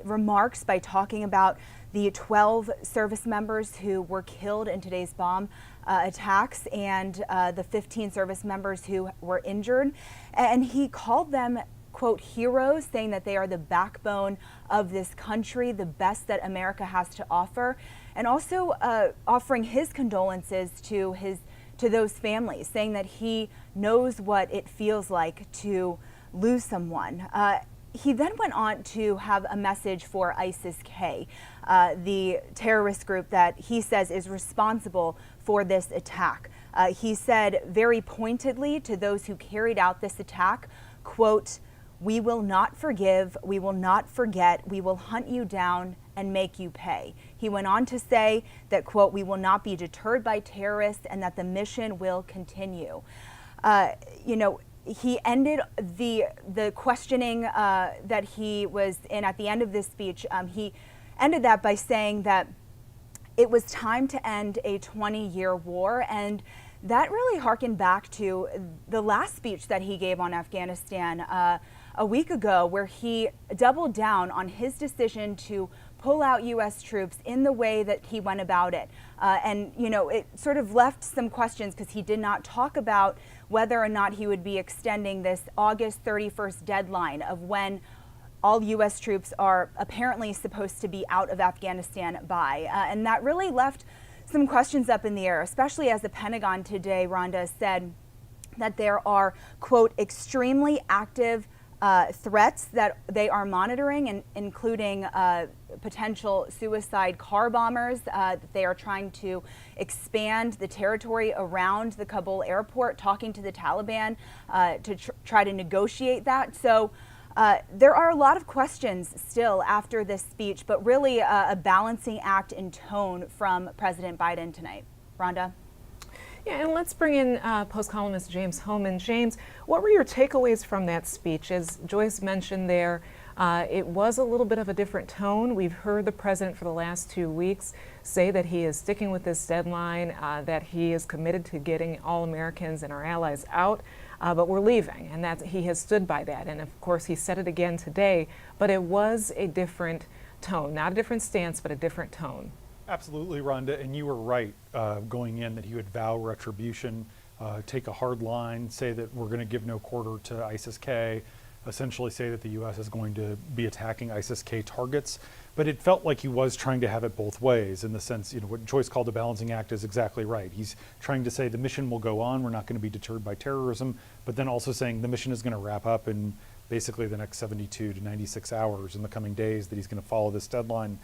Speaker 3: remarks by talking about the 12 service members who were killed in today's bomb attacks and the 15 service members who were injured. And he called them, quote, heroes, saying that they are the backbone of this country, the best that America has to offer, and also offering his condolences to those families, saying that he knows what it feels like to lose someone. He then went on to have a message for ISIS-K, the terrorist group that he says is responsible for this attack. He said very pointedly to those who carried out this attack, quote, "We will not forgive, we will not forget, we will hunt you down and make you pay." He went on to say that, quote, "We will not be deterred by terrorists and that the mission will continue." He ended the questioning that he was in at the end of this speech. He ended that by saying that it was time to end a 20-year war, and that really harkened back to the last speech that he gave on Afghanistan a week ago, where he doubled down on his decision to pull out U.S. troops in the way that he went about it. It sort of left some questions because he did not talk about whether or not he would be extending this August 31st deadline of when all U.S. troops are apparently supposed to be out of Afghanistan by. And that really left some questions up in the air, especially as the Pentagon today, Rhonda, said that there are, quote, extremely active threats that they are monitoring, and including potential suicide car bombers. That they are trying to expand the territory around the Kabul airport, talking to the Taliban to try to negotiate that. So there are a lot of questions still after this speech, but really a balancing act in tone from President Biden tonight. Rhonda?
Speaker 2: Yeah, and let's bring in Post columnist James Hohmann. James, what were your takeaways from that speech? As Joyce mentioned there, it was a little bit of a different tone. We've heard the president for the last 2 weeks say that he is sticking with this deadline, that he is committed to getting all Americans and our allies out, but we're leaving, and that he has stood by that. And of course, he said it again today, but it was a different tone, not a different stance, but a different tone.
Speaker 5: Absolutely, Rhonda, and you were right going in that he would vow retribution, take a hard line, say that we're going to give no quarter to ISIS-K, essentially say that the U.S. is going to be attacking ISIS-K targets. But it felt like he was trying to have it both ways, in the sense, what Joyce called a balancing act is exactly right. He's trying to say the mission will go on, we're not going to be deterred by terrorism, but then also saying the mission is going to wrap up in basically the next 72 to 96 hours in the coming days, that he's going to follow this deadline.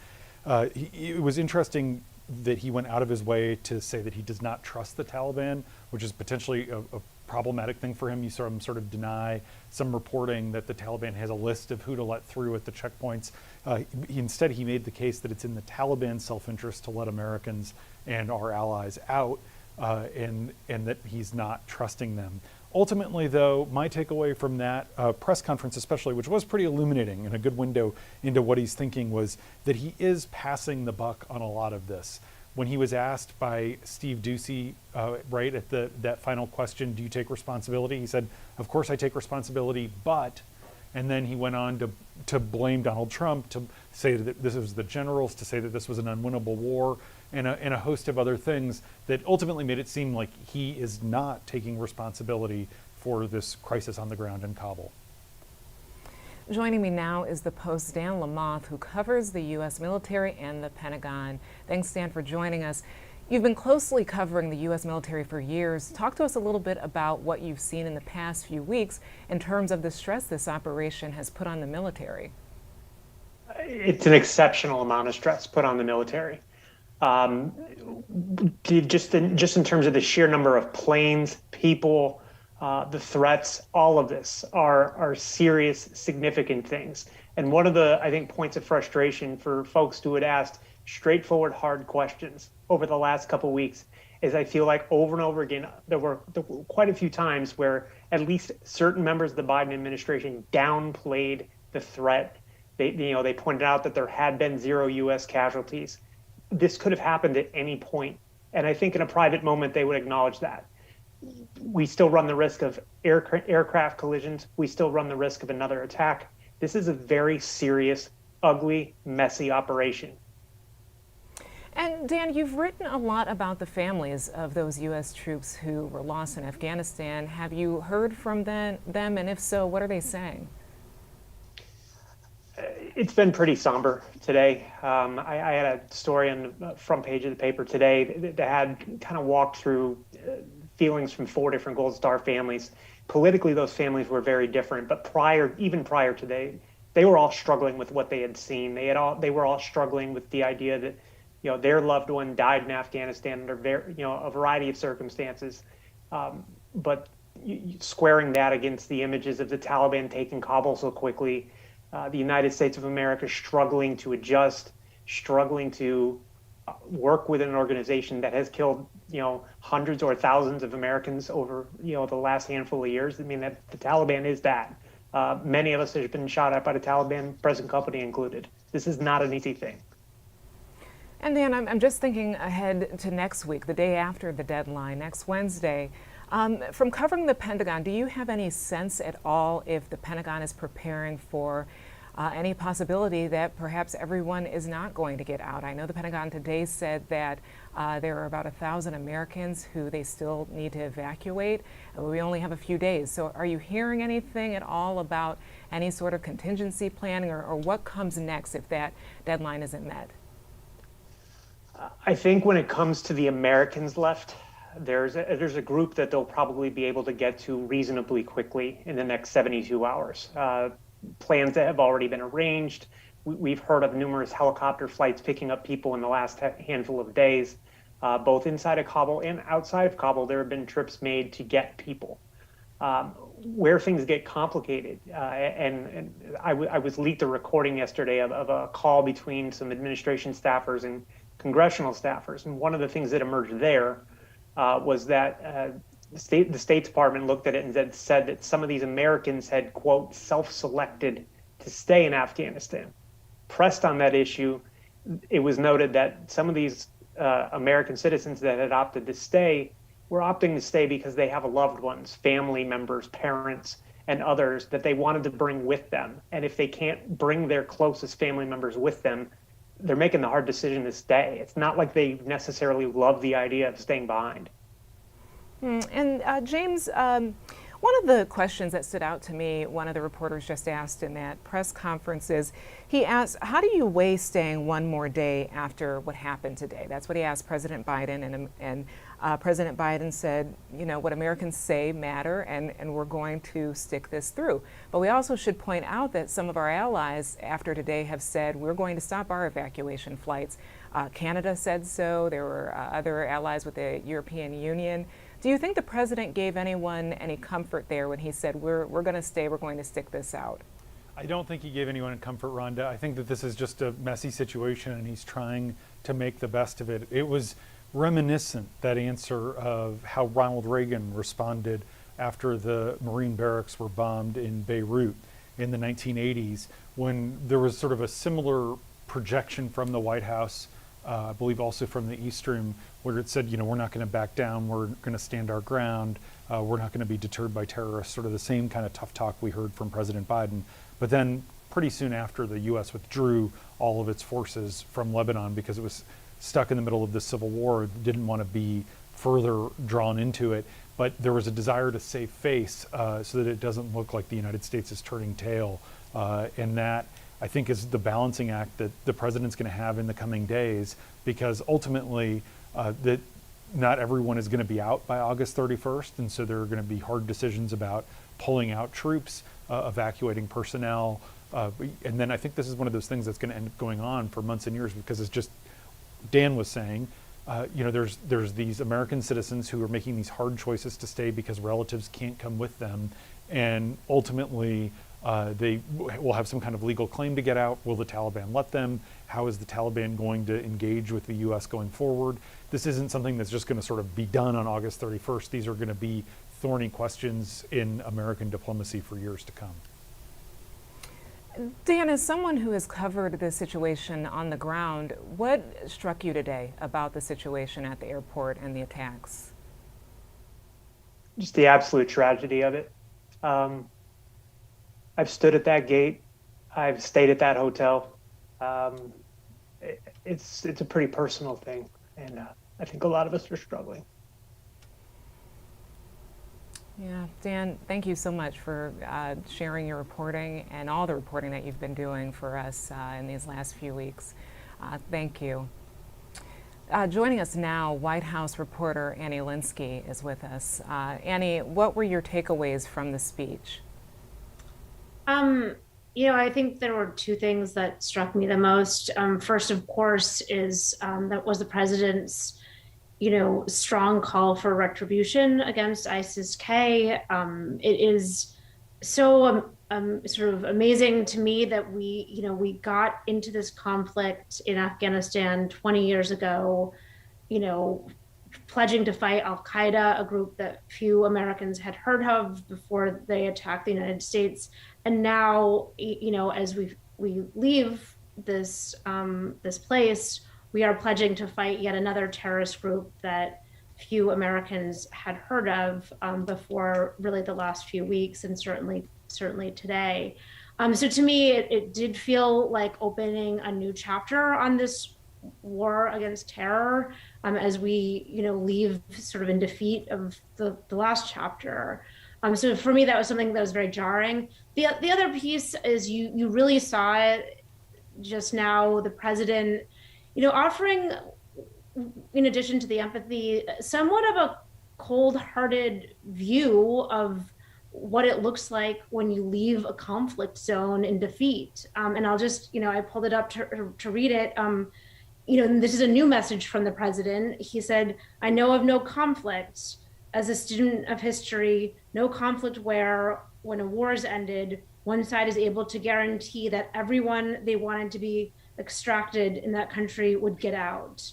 Speaker 5: It was interesting that he went out of his way to say that he does not trust the Taliban, which is potentially a problematic thing for him. You saw him sort of deny some reporting that the Taliban has a list of who to let through at the checkpoints. Instead, he made the case that it's in the Taliban's self-interest to let Americans and our allies out, and that he's not trusting them. Ultimately, though, my takeaway from that press conference especially, which was pretty illuminating and a good window into what he's thinking, was that he is passing the buck on a lot of this. When he was asked by Steve Doocy, right at that final question, do you take responsibility? He said, of course I take responsibility, but, and then he went on to blame Donald Trump, to say that this was the generals, to say that this was an unwinnable war, and a host of other things that ultimately made it seem like he is not taking responsibility for this crisis on the ground in Kabul.
Speaker 2: Joining me now is the Post's Dan Lamothe, who covers the U.S. military and the Pentagon. Thanks, Dan, for joining us. You've been closely covering the U.S. military for years. Talk to us a little bit about what you've seen in the past few weeks in terms of the stress this operation has put on the military.
Speaker 12: It's an exceptional amount of stress put on the military. Just in terms of the sheer number of planes, people, the threats, all of this are serious, significant things. And one of the, I think, points of frustration for folks who had asked straightforward, hard questions over the last couple of weeks is I feel like over and over again, there were quite a few times where at least certain members of the Biden administration downplayed the threat. They pointed out that there had been 0 U.S. casualties. This could have happened at any point. And I think in a private moment, they would acknowledge that. We still run the risk of aircraft collisions. We still run the risk of another attack. This is a very serious, ugly, messy operation.
Speaker 2: And Dan, you've written a lot about the families of those U.S. troops who were lost in Afghanistan. Have you heard from them? And if so, what are they saying?
Speaker 12: It's been pretty somber today. I had a story on the front page of the paper today that had kind of walked through feelings from 4 different Gold Star families. Politically, those families were very different, but even prior to today, they were all struggling with what they had seen. They were all struggling with the idea that their loved one died in Afghanistan under a variety of circumstances. But squaring that against the images of the Taliban taking Kabul so quickly, the United States of America struggling to adjust, struggling to work with an organization that has killed, hundreds or thousands of Americans over, the last handful of years. I mean, that the Taliban is that. Many of us have been shot at by the Taliban, present company included. This is not an easy thing.
Speaker 2: And Dan, I'm just thinking ahead to next week, the day after the deadline, next Wednesday. From covering the Pentagon, do you have any sense at all if the Pentagon is preparing for any possibility that perhaps everyone is not going to get out. I know the Pentagon today said that there are about 1,000 Americans who they still need to evacuate. We only have a few days. So are you hearing anything at all about any sort of contingency planning, or what comes next if that deadline isn't met?
Speaker 12: I think when it comes to the Americans left, there's a group that they'll probably be able to get to reasonably quickly in the next 72 hours. Plans that have already been arranged. We've heard of numerous helicopter flights picking up people in the last handful of days, both inside of Kabul and outside of Kabul. There have been trips made to get people. Where things get complicated, and I was leaked a recording yesterday of a call between some administration staffers and congressional staffers, and one of the things that emerged there was that the State Department looked at it and said that some of these Americans had, quote, self-selected to stay in Afghanistan. Pressed on that issue, it was noted that some of these American citizens that had opted to stay were opting to stay because they have loved ones, family members, parents, and others that they wanted to bring with them. And if they can't bring their closest family members with them, they're making the hard decision to stay. It's not like they necessarily love the idea of staying behind.
Speaker 2: And James, one of the questions that stood out to me, one of the reporters just asked in that press conference is, he asked, how do you weigh staying one more day after what happened today? That's what he asked President Biden, and President Biden said, you know, what Americans say matter, and we're going to stick this through. But we also should point out that some of our allies after today have said we're going to stop our evacuation flights. Canada said so. There were other allies with the European Union. Do you think the president gave anyone any comfort there when he said we're going to stay, we're going to stick this out?
Speaker 5: I don't think he gave anyone comfort, Rhonda. I think that this is just a messy situation and he's trying to make the best of it. It was reminiscent, that answer, of how Ronald Reagan responded after the Marine barracks were bombed in Beirut in the 1980s, when there was sort of a similar projection from the White House, I believe also from the East Room, where it said, you know, we're not going to back down, we're going to stand our ground, we're not going to be deterred by terrorists, sort of the same kind of tough talk we heard from President Biden. But then pretty soon after, the U.S. withdrew all of its forces from Lebanon because it was stuck in the middle of the civil war, didn't want to be further drawn into it. But there was a desire to save face so that it doesn't look like the United States is turning tail. And that, I think, is the balancing act that the president's going to have in the coming days, because ultimately that not everyone is going to be out by August 31st. And so there are going to be hard decisions about pulling out troops, evacuating personnel. And then I think this is one of those things that's going to end up going on for months and years, because it's just, Dan was saying, you know, there's these American citizens who are making these hard choices to stay because relatives can't come with them. And ultimately, they will have some kind of legal claim to get out. Will the Taliban let them? How is the Taliban going to engage with the U.S. going forward? This isn't something that's just going to sort of be done on August 31st. These are going to be thorny questions in American diplomacy for years to come.
Speaker 2: Dan, as someone who has covered this situation on the ground, what struck you today about the situation at the airport and the attacks?
Speaker 12: Just the absolute tragedy of it. I've stood at that gate. I've stayed at that hotel. It's a pretty personal thing, and I think a lot of us are struggling.
Speaker 2: Yeah, Dan, thank you so much for sharing your reporting and all the reporting that you've been doing for us in these last few weeks. Thank you. Joining us now, White House reporter Annie Linsky is with us. Annie, what were your takeaways from the speech?
Speaker 4: You know, I think there were two things that struck me the most. First, of course, is that was the president's, you know, strong call for retribution against ISIS-K. It is so sort of amazing to me that we got into this conflict in Afghanistan 20 years ago, you know, pledging to fight al-Qaeda, a group that few Americans had heard of before they attacked the United States. And now, you know, as we leave this this place, we are pledging to fight yet another terrorist group that few Americans had heard of before really the last few weeks, and certainly today. So to me, it did feel like opening a new chapter on this war against terror, as we, leave sort of in defeat of the last chapter. So for me, that was something that was very jarring. The other piece is you really saw it just now, the president, offering, in addition to the empathy, somewhat of a cold-hearted view of what it looks like when you leave a conflict zone in defeat. And I'll just, I pulled it up to read it. And this is a new message from the president. He said, "I know of no conflict. As a student of history, no conflict where, when a war is ended, one side is able to guarantee that everyone they wanted to be extracted in that country would get out."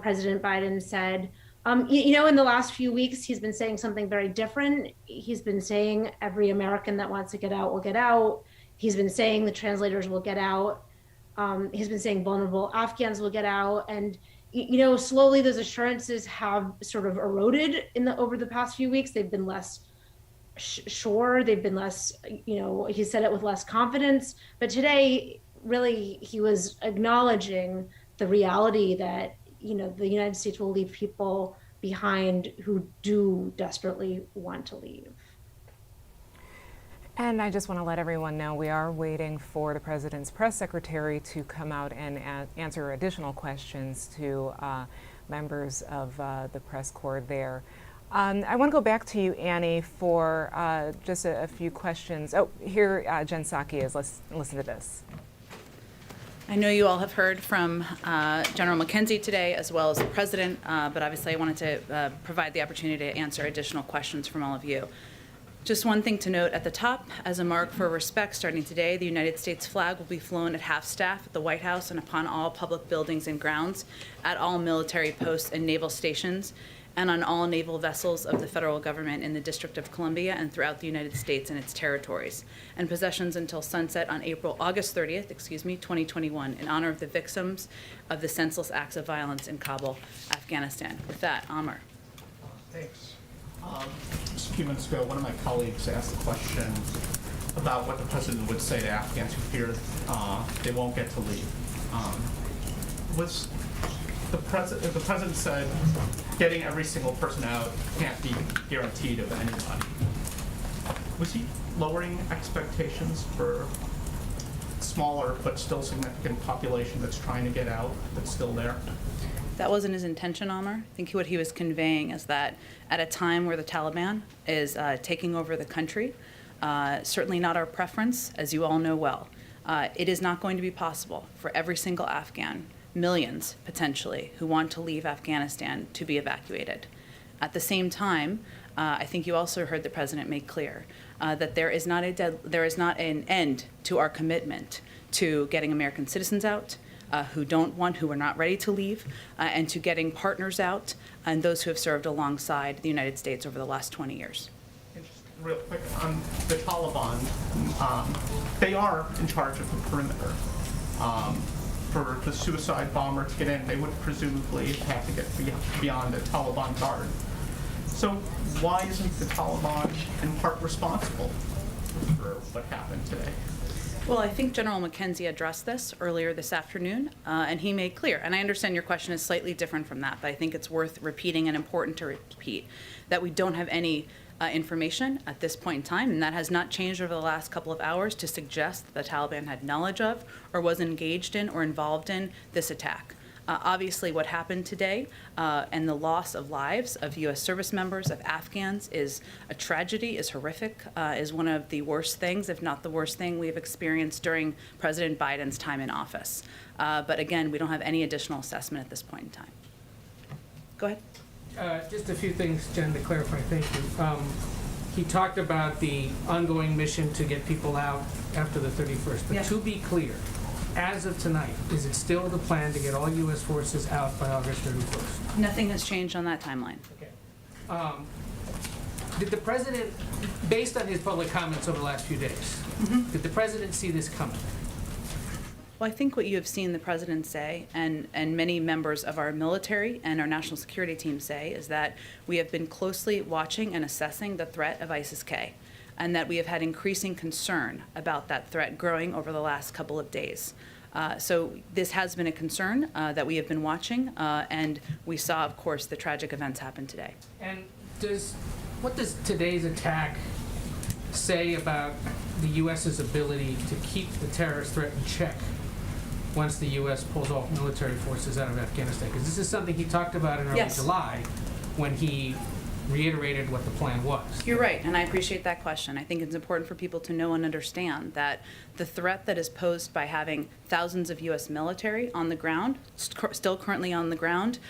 Speaker 4: President Biden said, in the last few weeks, he's been saying something very different. He's been saying every American that wants to get out will get out. He's been saying the translators will get out. He's been saying vulnerable Afghans will get out. And, slowly those assurances have sort of eroded over the past few weeks. They've been less sure. They've been less, he said it with less confidence. But today, really, he was acknowledging the reality that, the United States will leave people behind who do desperately want to leave.
Speaker 2: And I just want to let everyone know we are waiting for the president's press secretary to come out and answer additional questions to members of the press corps there. I want to go back to you, Annie, for just a few questions. Oh, here Jen Psaki is. Let's listen to this.
Speaker 13: I know you all have heard from General McKenzie today, as well as the president, but obviously I wanted to provide the opportunity to answer additional questions from all of you. Just one thing to note at the top, as a mark for respect, starting today, the United States flag will be flown at half-staff at the White House and upon all public buildings and grounds, at all military posts and naval stations, and on all naval vessels of the federal government in the District of Columbia and throughout the United States and its territories, and possessions until sunset on August 30th, 2021, in honor of the victims of the senseless acts of violence in Kabul, Afghanistan. With that, Amr.
Speaker 9: Thanks. Just a few minutes ago, one of my colleagues asked a question about what the president would say to Afghans who fear they won't get to leave. The president said getting every single person out can't be guaranteed of anybody. Was he lowering expectations for a smaller but still significant population that's trying to get out, that's still there?
Speaker 13: That wasn't his intention, Amr. I think what he was conveying is that at a time where the Taliban is taking over the country, certainly not our preference, as you all know well, it is not going to be possible for every single Afghan, millions potentially, who want to leave Afghanistan to be evacuated. At the same time, I think you also heard the president make clear that there is not an end to our commitment to getting American citizens out, who are not ready to leave, and to getting partners out and those who have served alongside the United States over the last 20 years.
Speaker 9: And just real quick on the Taliban, they are in charge of the perimeter. For the suicide bomber to get in, they would presumably have to get beyond a Taliban guard. So why isn't the Taliban in part responsible for what happened today?
Speaker 13: Well, I think General McKenzie addressed this earlier this afternoon, and he made clear, and I understand your question is slightly different from that, but I think it's worth repeating and important to repeat, that we don't have any information at this point in time, and that has not changed over the last couple of hours to suggest that the Taliban had knowledge of or was engaged in or involved in this attack. Obviously, what happened today and the loss of lives of U.S. service members, of Afghans, is a tragedy, is horrific, is one of the worst things, if not the worst thing we've experienced during President Biden's time in office. But again, we don't have any additional assessment at this point in time. Go ahead.
Speaker 14: Just a few things, Jen, to clarify. Thank you. He talked about the ongoing mission to get people out after the 31st. But to be clear, as of tonight, is it still the plan to get all U.S. forces out by August 31st?
Speaker 13: Nothing has changed on that timeline.
Speaker 14: Okay. Did the president, based on his public comments over the last few days, did the president see this coming?
Speaker 13: Well, I think what you have seen the president say, and many members of our military and our national security team say, is that we have been closely watching and assessing the threat of ISIS-K. and that we have had increasing concern about that threat growing over the last couple of days. So this has been a concern that we have been watching, and we saw, of course, the tragic events happen today.
Speaker 14: And what does today's attack say about the U.S.'s ability to keep the terrorist threat in check once the U.S. pulls off military forces out of Afghanistan? Because this is something he talked about in early July when he reiterated what the plan was.
Speaker 13: You're right, and I appreciate that question. I think it's important for people to know and understand that the threat that is posed by having thousands of U.S. military on the ground, still currently on the ground,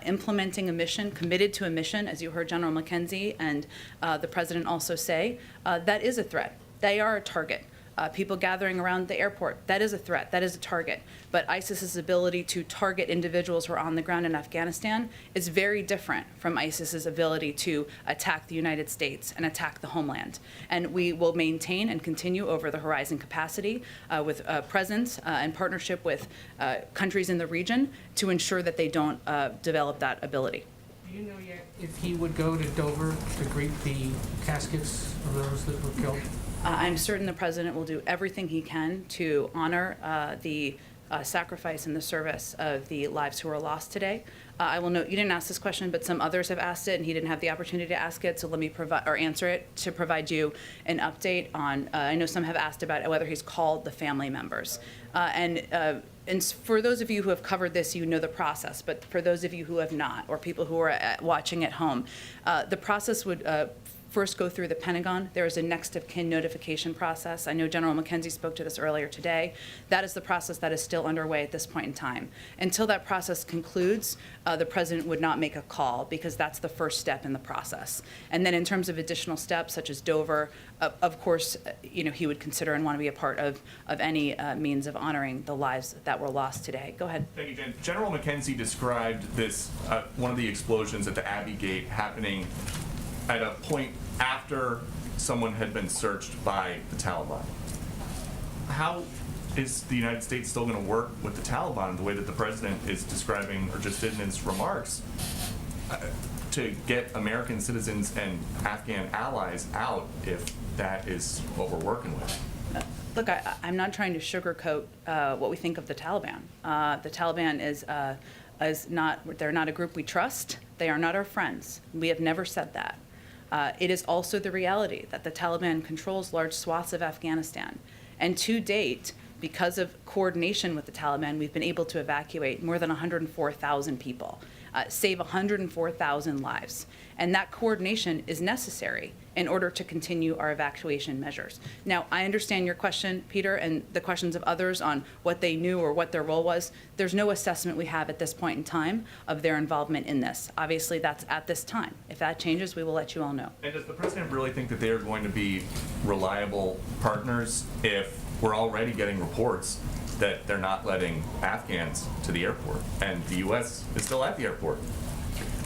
Speaker 13: implementing a mission, committed to a mission, as you heard General McKenzie and the President also say, that is a threat. They are a target. People gathering around the airport, that is a threat, that is a target. But ISIS's ability to target individuals who are on the ground in Afghanistan is very different from ISIS's ability to attack the United States and attack the homeland. And we will maintain and continue over the horizon capacity with presence and partnership with countries in the region to ensure that they don't develop that ability.
Speaker 14: Do you know yet if he would go to Dover to greet the caskets of those that were killed?
Speaker 13: I'm certain the President will do everything he can to honor the sacrifice and the service of the lives who were lost today. I will note you didn't ask this question, but some others have asked it, and he didn't have the opportunity to ask it. So let me answer it to provide you an update on. I know some have asked about whether he's called the family members, and for those of you who have covered this, you know the process. But for those of you who have not, or people who are watching at home, the process would first go through the Pentagon. There is a next of kin notification process. I know General McKenzie spoke to this earlier today. That is the process that is still underway at this point in time. Until that process concludes, the President would not make a call because that's the first step in the process. And then in terms of additional steps such as Dover, of course, he would consider and want to be a part of any means of honoring the lives that were lost today. Go ahead.
Speaker 11: Thank you, Jen. General McKenzie described this, one of the explosions at the Abbey Gate happening at a point after someone had been searched by the Taliban. How is the United States still going to work with the Taliban the way that the President is describing, or just did in his remarks, to get American citizens and Afghan allies out if that is what we're working with?
Speaker 13: Look, I'm not trying to sugarcoat what we think of the Taliban. The Taliban they're not a group we trust. They are not our friends. We have never said that. It is also the reality that the Taliban controls large swaths of Afghanistan. And to date, because of coordination with the Taliban, we've been able to evacuate more than 104,000 people, save 104,000 lives. And that coordination is necessary in order to continue our evacuation measures. Now, I understand your question, Peter, and the questions of others on what they knew or what their role was. There's no assessment we have at this point in time of their involvement in this. Obviously, that's at this time. If that changes, we will let you all know.
Speaker 11: And does the President really think that they are going to be reliable partners if we're already getting reports that they're not letting Afghans to the airport and the U.S. is still at the airport?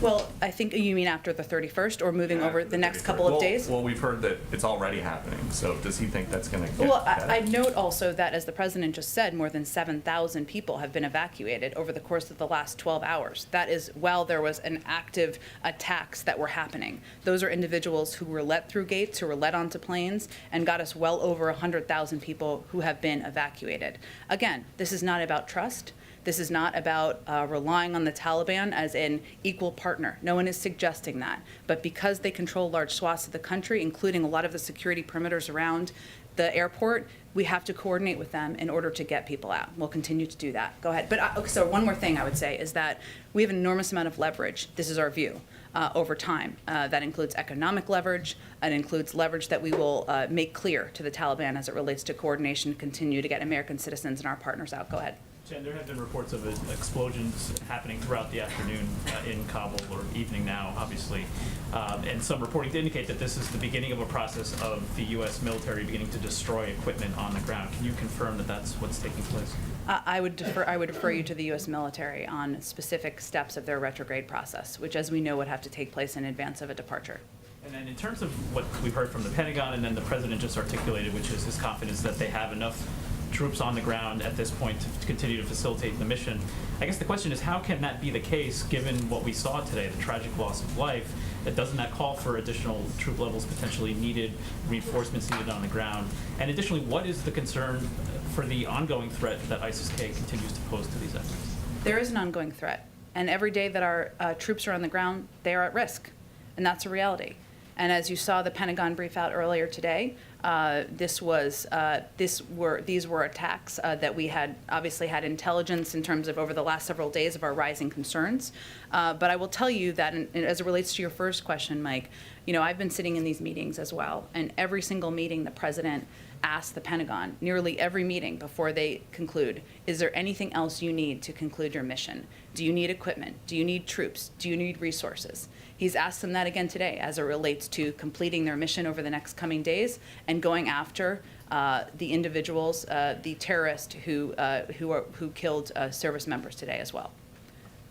Speaker 13: Well, I think you mean after the 31st or moving over the next couple of days?
Speaker 11: Well, we've heard that it's already happening. So does he think that's going to get
Speaker 13: Well,
Speaker 11: better?
Speaker 13: I'd note also that, as the President just said, more than 7,000 people have been evacuated over the course of the last 12 hours. That is while there was an active attacks that were happening. Those are individuals who were let through gates, who were let onto planes, and got us well over 100,000 people who have been evacuated. Again, this is not about trust. This is not about relying on the Taliban as an equal partner. No one is suggesting that. But because they control large swaths of the country, including a lot of the security perimeters around the airport, we have to coordinate with them in order to get people out. We'll continue to do that. Go ahead. But so one more thing I would say is that we have an enormous amount of leverage. This is our view. Over time. That includes economic leverage. It includes leverage that we will make clear to the Taliban as it relates to coordination, continue to get American citizens and our partners out. Go ahead.
Speaker 15: Jen, there have been reports of explosions happening throughout the afternoon in Kabul, or evening now, obviously, and some reporting to indicate that this is the beginning of a process of the U.S. military beginning to destroy equipment on the ground. Can you confirm that that's what's taking place?
Speaker 13: I would refer you to the U.S. military on specific steps of their retrograde process, which, as we know, would have to take place in advance of a departure.
Speaker 15: And then in terms of what we've heard from the Pentagon and then the President just articulated, which is his confidence that they have enough troops on the ground at this point to continue to facilitate the mission. I guess the question is, how can that be the case given what we saw today, the tragic loss of life, Doesn't that call for additional troop levels potentially needed, reinforcements needed on the ground? And additionally, what is the concern for the ongoing threat that ISIS-K continues to pose to these efforts?
Speaker 13: There is an ongoing threat, and every day that our troops are on the ground, they are at risk, and that's a reality. And as you saw the Pentagon brief out earlier today, these were attacks that we had obviously had intelligence in terms of over the last several days of our rising concerns. But I will tell you that as it relates to your first question, Mike, I've been sitting in these meetings as well, and every single meeting the president asked the Pentagon, nearly every meeting before they conclude, is there anything else you need to conclude your mission? Do you need equipment? Do you need troops? Do you need resources? He's asked them that again today as it relates to completing their mission over the next coming days and going after the individuals, the terrorists who killed service members today as well.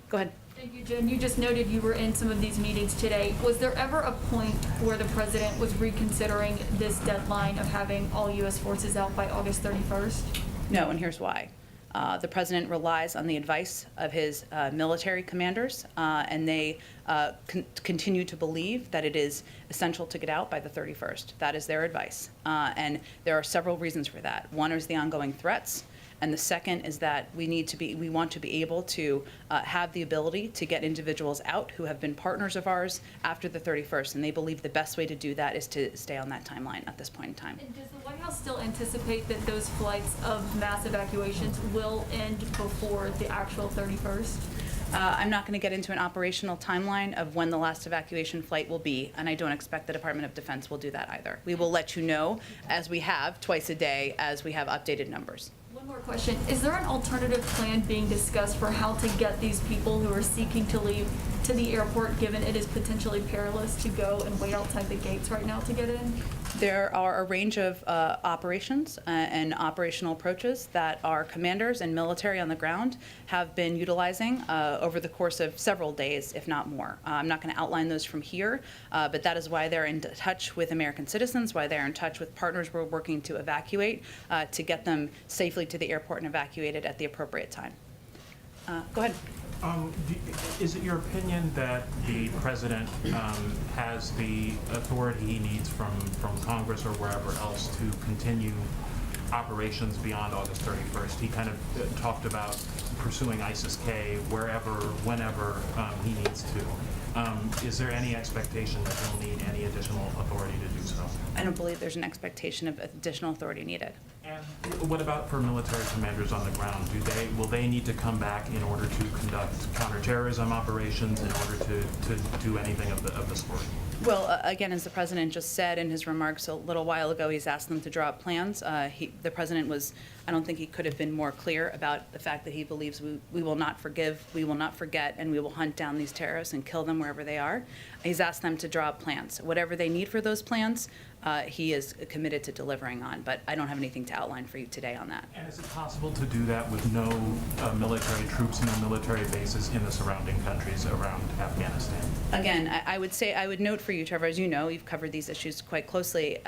Speaker 13: Go ahead.
Speaker 16: Thank you, Jen. You just noted you were in some of these meetings today. Was there ever a point where the president was reconsidering this deadline of having all U.S. forces out by August 31st?
Speaker 13: No, and here's why. The president relies on the advice of his military commanders, and they continue to believe that it is essential to get out by the 31st. That is their advice. And there are several reasons for that. One is the ongoing threats. And the second is that we want to be able to have the ability to get individuals out who have been partners of ours after the 31st. And they believe the best way to do that is to stay on that timeline at this point in time.
Speaker 16: And does the White House still anticipate that those flights of mass evacuations will end before the actual 31st?
Speaker 13: I'm not going to get into an operational timeline of when the last evacuation flight will be, and I don't expect the Department of Defense will do that either. We will let you know, as we have twice a day, as we have updated numbers.
Speaker 16: One more question. Is there an alternative plan being discussed for how to get these people who are seeking to leave to the airport, given it is potentially perilous to go and wait outside the gates right now to get in?
Speaker 13: There are a range of operations and operational approaches that our commanders and military on the ground have been utilizing over the course of several days, if not more. I'm not going to outline those from here, but that is why they're in touch with American citizens, why they're in touch with partners we're working to evacuate, to get them safely to the airport and evacuated at the appropriate time. Go ahead.
Speaker 8: Is it your opinion that the president has the authority he needs from Congress or wherever else to continue operations beyond August 31st? He kind of talked about pursuing ISIS-K wherever, whenever he needs to. Is there any expectation that he'll need any additional authority to do so?
Speaker 13: I don't believe there's an expectation of additional authority needed.
Speaker 8: And what about for military commanders on the ground? Will they need to come back in order to conduct counterterrorism operations, in order to do anything of the sort?
Speaker 13: Well, again, as the president just said in his remarks a little while ago, he's asked them to draw up plans. The president was, I don't think he could have been more clear about the fact that he believes we will not forgive, we will not forget, and we will hunt down these terrorists and kill them wherever they are. He's asked them to draw up plans. Whatever they need for those plans, he is committed to delivering on, but I don't have anything to outline for you today on that.
Speaker 8: And is it possible to do that with no military troops, no military bases in the surrounding countries around Afghanistan?
Speaker 13: Again, I would note for you, Trevor, as you know, you've covered these issues quite closely.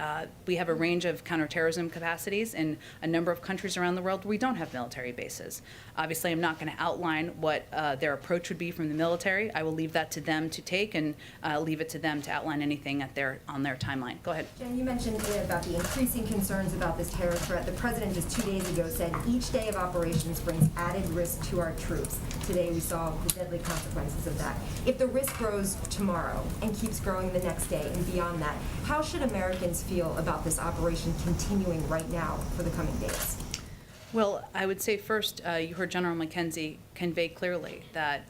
Speaker 13: We have a range of counterterrorism capacities in a number of countries around the world where we don't have military bases. Obviously, I'm not going to outline what their approach would be from the military. I will leave that to them to take and leave it to them to outline anything on their timeline. Go ahead.
Speaker 17: Jen, you mentioned about the increasing concerns about this terror threat. The president just 2 days ago said each day of operations brings added risk to our troops. Today we saw the deadly consequences of that. If the risk grows tomorrow and keeps growing the next day and beyond that, how should Americans feel about this operation continuing right now for the coming days?
Speaker 13: Well, I would say first, you heard General McKenzie convey clearly that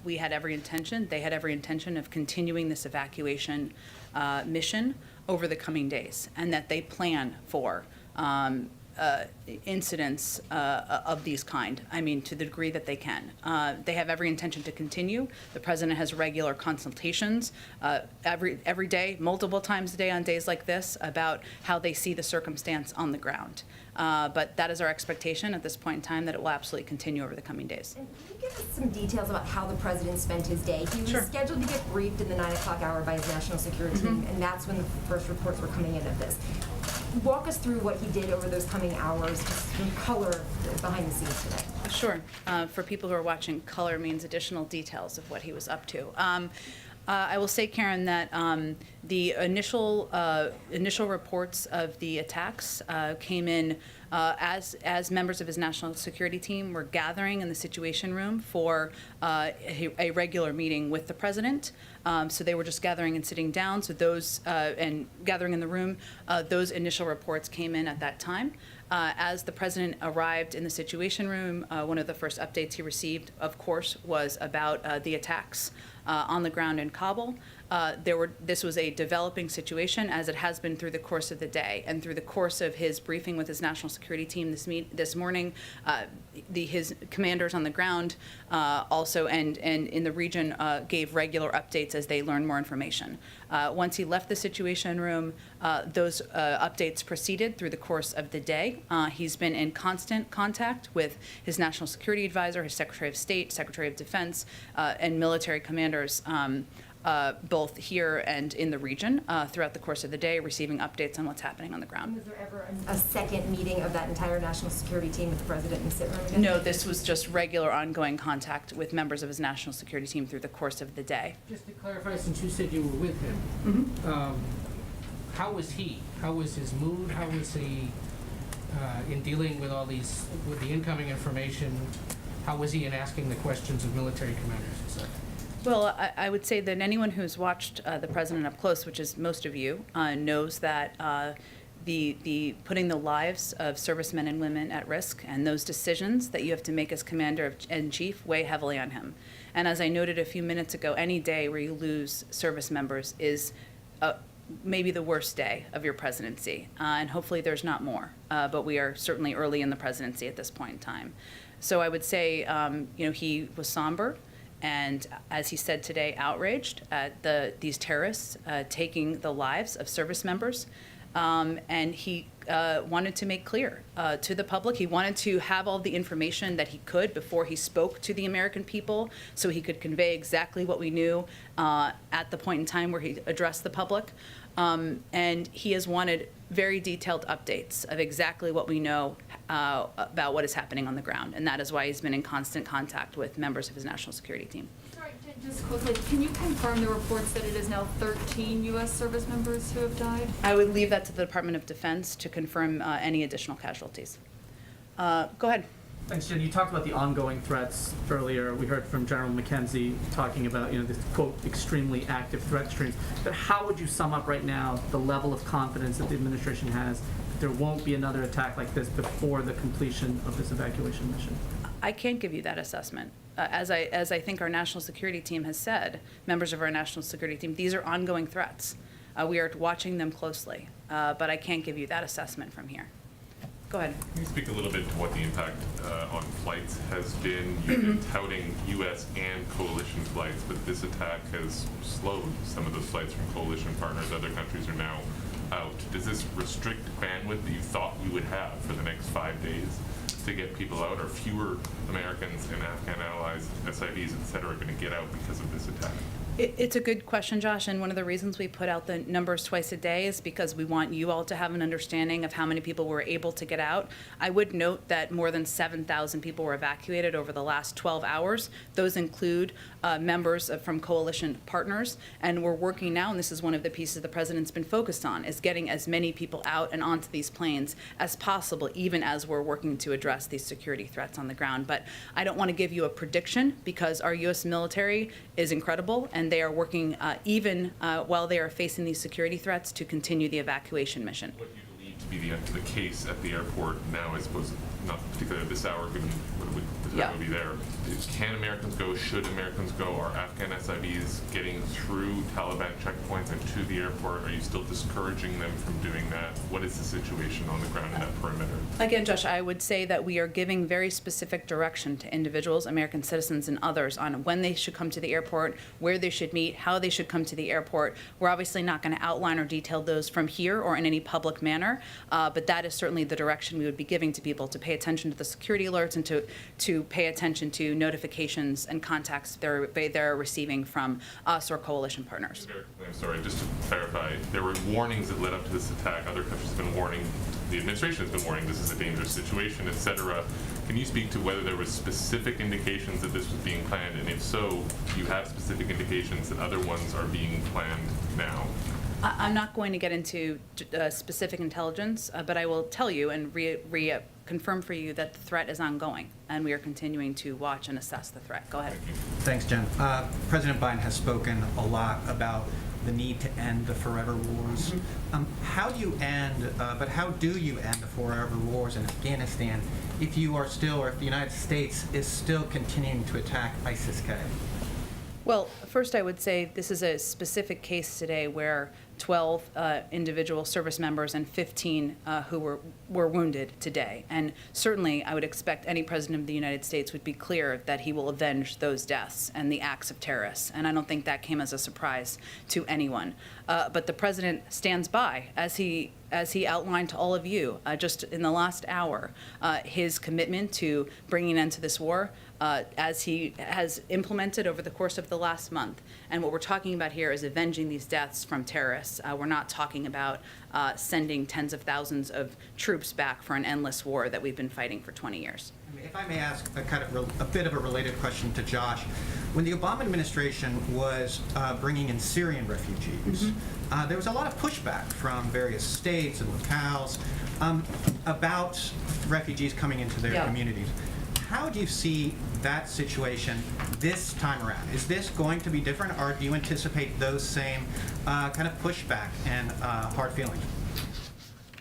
Speaker 13: they had every intention of continuing this evacuation mission over the coming days, and that they plan for incidents of these kind, to the degree that they can. They have every intention to continue. The president has regular consultations every day, multiple times a day on days like this, about how they see the circumstance on the ground. But that is our expectation at this point in time, that it will absolutely continue over the coming days.
Speaker 17: And can you give us some details about how the president spent his day? He was scheduled to get briefed in the 9 o'clock hour by his national security team, and that's when the first reports were coming in of this. Walk us through what he did over those coming hours, just some color behind the scenes today.
Speaker 13: Sure. For people who are watching, color means additional details of what he was up to. I will say, Karen, that the initial reports of the attacks came in as members of his national security team were gathering in the Situation Room for a regular meeting with the president. So they were just gathering and sitting down. So those and gathering in the room, those initial reports came in at that time. As the president arrived in the Situation Room, one of the first updates he received, of course, was about the attacks on the ground in Kabul. This was a developing situation, as it has been through the course of the day and through the course of his briefing with his national security team this morning. His commanders on the ground also and in the region gave regular updates as they learned more information. Once he left the Situation Room, those updates proceeded through the course of the day. He's been in constant contact with his national security advisor, his Secretary of State, Secretary of Defense, and military commanders, both here and in the region throughout the course of the day, receiving updates on what's happening on the ground.
Speaker 17: Was there ever a second meeting of that entire national security team with the president in the sit room again?
Speaker 13: No, this was just regular ongoing contact with members of his national security team through the course of the day.
Speaker 14: Just to clarify, since you said you were with him, how was he? How was his mood? How was he in dealing with with the incoming information? How was he in asking the questions of military commanders, etc.?
Speaker 13: Well, I would say that anyone who's watched the president up close, which is most of you, knows that the putting the lives of servicemen and women at risk and those decisions that you have to make as commander-in-chief weigh heavily on him. And as I noted a few minutes ago, any day where you lose service members is maybe the worst day of your presidency, and hopefully there's not more. But we are certainly early in the presidency at this point in time. So I would say, he was somber. And as he said today, outraged at these terrorists taking the lives of service members. And he wanted to make clear to the public, he wanted to have all the information that he could before he spoke to the American people so he could convey exactly what we knew at the point in time where he addressed the public. And he has wanted very detailed updates of exactly what we know about what is happening on the ground. And that is why he's been in constant contact with members of his national security team.
Speaker 16: Sorry, just quickly, can you confirm the reports that it is now 13 U.S. service members who have died?
Speaker 13: I would leave that to the Department of Defense to confirm any additional casualties. Go ahead.
Speaker 15: Thanks, Jen. You talked about the ongoing threats earlier. We heard from General McKenzie talking about, this, quote, extremely active threat streams. But how would you sum up right now the level of confidence that the administration has that there won't be another attack like this before the completion of this evacuation mission?
Speaker 13: I can't give you that assessment. As I think our national security team has said, members of our national security team, these are ongoing threats. We are watching them closely, but I can't give you that assessment from here. Go ahead.
Speaker 18: Can you speak a little bit to what the impact on flights has been? You've been touting U.S. and coalition flights, but this attack has slowed some of those flights from coalition partners. Other countries are now out. Does this restrict bandwidth that you thought you would have for the next 5 days to get people out? Are fewer Americans and Afghan allies, SIVs, et cetera, going to get out because of this attack?
Speaker 13: It's a good question, Josh, and one of the reasons we put out the numbers twice a day is because we want you all to have an understanding of how many people were able to get out. I would note that more than 7,000 people were evacuated over the last 12 hours. Those include members from coalition partners, and we're working now, and this is one of the pieces the president's been focused on, is getting as many people out and onto these planes as possible, even as we're working to address these security threats on the ground. But I don't want to give you a prediction because our U.S. military is incredible, and they are working even while they are facing these security threats to continue the evacuation mission.
Speaker 18: What do you believe to be the case at the airport now, I suppose, not particularly at this hour, given the time would be there? Can Americans go? Should Americans go? Are Afghan SIVs getting through Taliban checkpoints and to the airport? Are you still discouraging them from doing that? What is the situation on the ground in that perimeter?
Speaker 13: Again, Josh, I would say that we are giving very specific direction to individuals, American citizens and others, on when they should come to the airport, where they should meet, how they should come to the airport. We're obviously not going to outline or detail those from here or in any public manner, but that is certainly the direction we would be giving to people, to pay attention to the security alerts and to pay attention to notifications and contacts they're receiving from us or coalition partners.
Speaker 18: I'm sorry, just to clarify, there were warnings that led up to this attack. Other countries have been warning the administration has been warning this is a dangerous situation, et cetera. Can you speak to whether there was specific indications that this was being planned, and if so, do you have specific indications that other ones are being planned now?
Speaker 13: I'm not going to get into specific intelligence, but I will tell you and confirm for you that the threat is ongoing, and we are continuing to watch and assess the threat. Go ahead.
Speaker 19: Thanks, Jen. President Biden has spoken a lot about the need to end the forever wars. How do you end, how do you end the forever wars in Afghanistan if you are still, or if the United States is still continuing to attack ISIS-K?
Speaker 13: Well, first I would say this is a specific case today where 12 individual service members and 15 who were wounded today. And certainly I would expect any president of the United States would be clear that he will avenge those deaths and the acts of terrorists. And I don't think that came as a surprise to anyone. But the president stands by, as he outlined to all of you just in the last hour, his commitment to bringing an end to this war, as he has implemented over the course of the last month. And what we're talking about here is avenging these deaths from terrorists. We're not talking about sending tens of thousands of troops back for an endless war that we've been fighting for 20 years.
Speaker 19: If I may ask a bit of a related question to Josh. When the Obama administration was bringing in Syrian refugees, there was a lot of pushback from various states and locales about refugees coming into their communities. How do you see that situation this time around? Is this going to be different, or do you anticipate those same kind of pushback and hard feelings?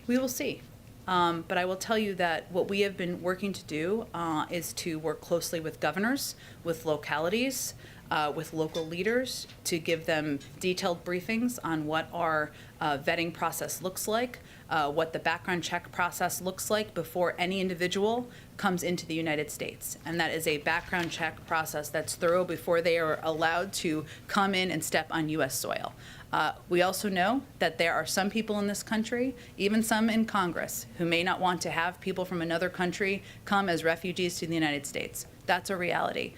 Speaker 13: We will see. But I will tell you that what we have been working to do is to work closely with governors, with localities, with local leaders, to give them detailed briefings on what our vetting process looks like, what the background check process looks like before any individual comes into the United States. And that is a background check process that's thorough before they are allowed to come in and step on U.S. soil. We also know that there are some people in this country, even some in Congress, who may not want to have people from another country come as refugees to the United States. That's a reality.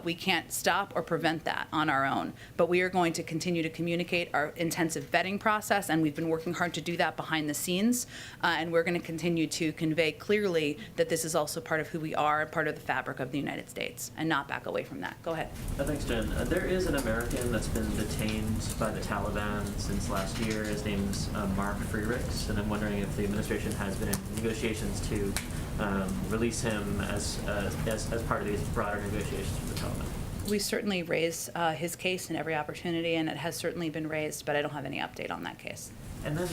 Speaker 13: We can't stop or prevent that on our own, but we are going to continue to communicate our intensive vetting process, and we've been working hard to do that behind the scenes, and we're going to continue to convey clearly that this is also part of who we are, part of the fabric of the United States, and not back away from that. Go ahead.
Speaker 20: Thanks, Jen. There is an American that's been detained by the Taliban since last year. His name's Mark Freerichs, and I'm wondering if the administration has been in negotiations to release him as part of these broader negotiations with the Taliban.
Speaker 13: We certainly raise his case in every opportunity, and it has certainly been raised, but I don't have any update on that case.
Speaker 20: And then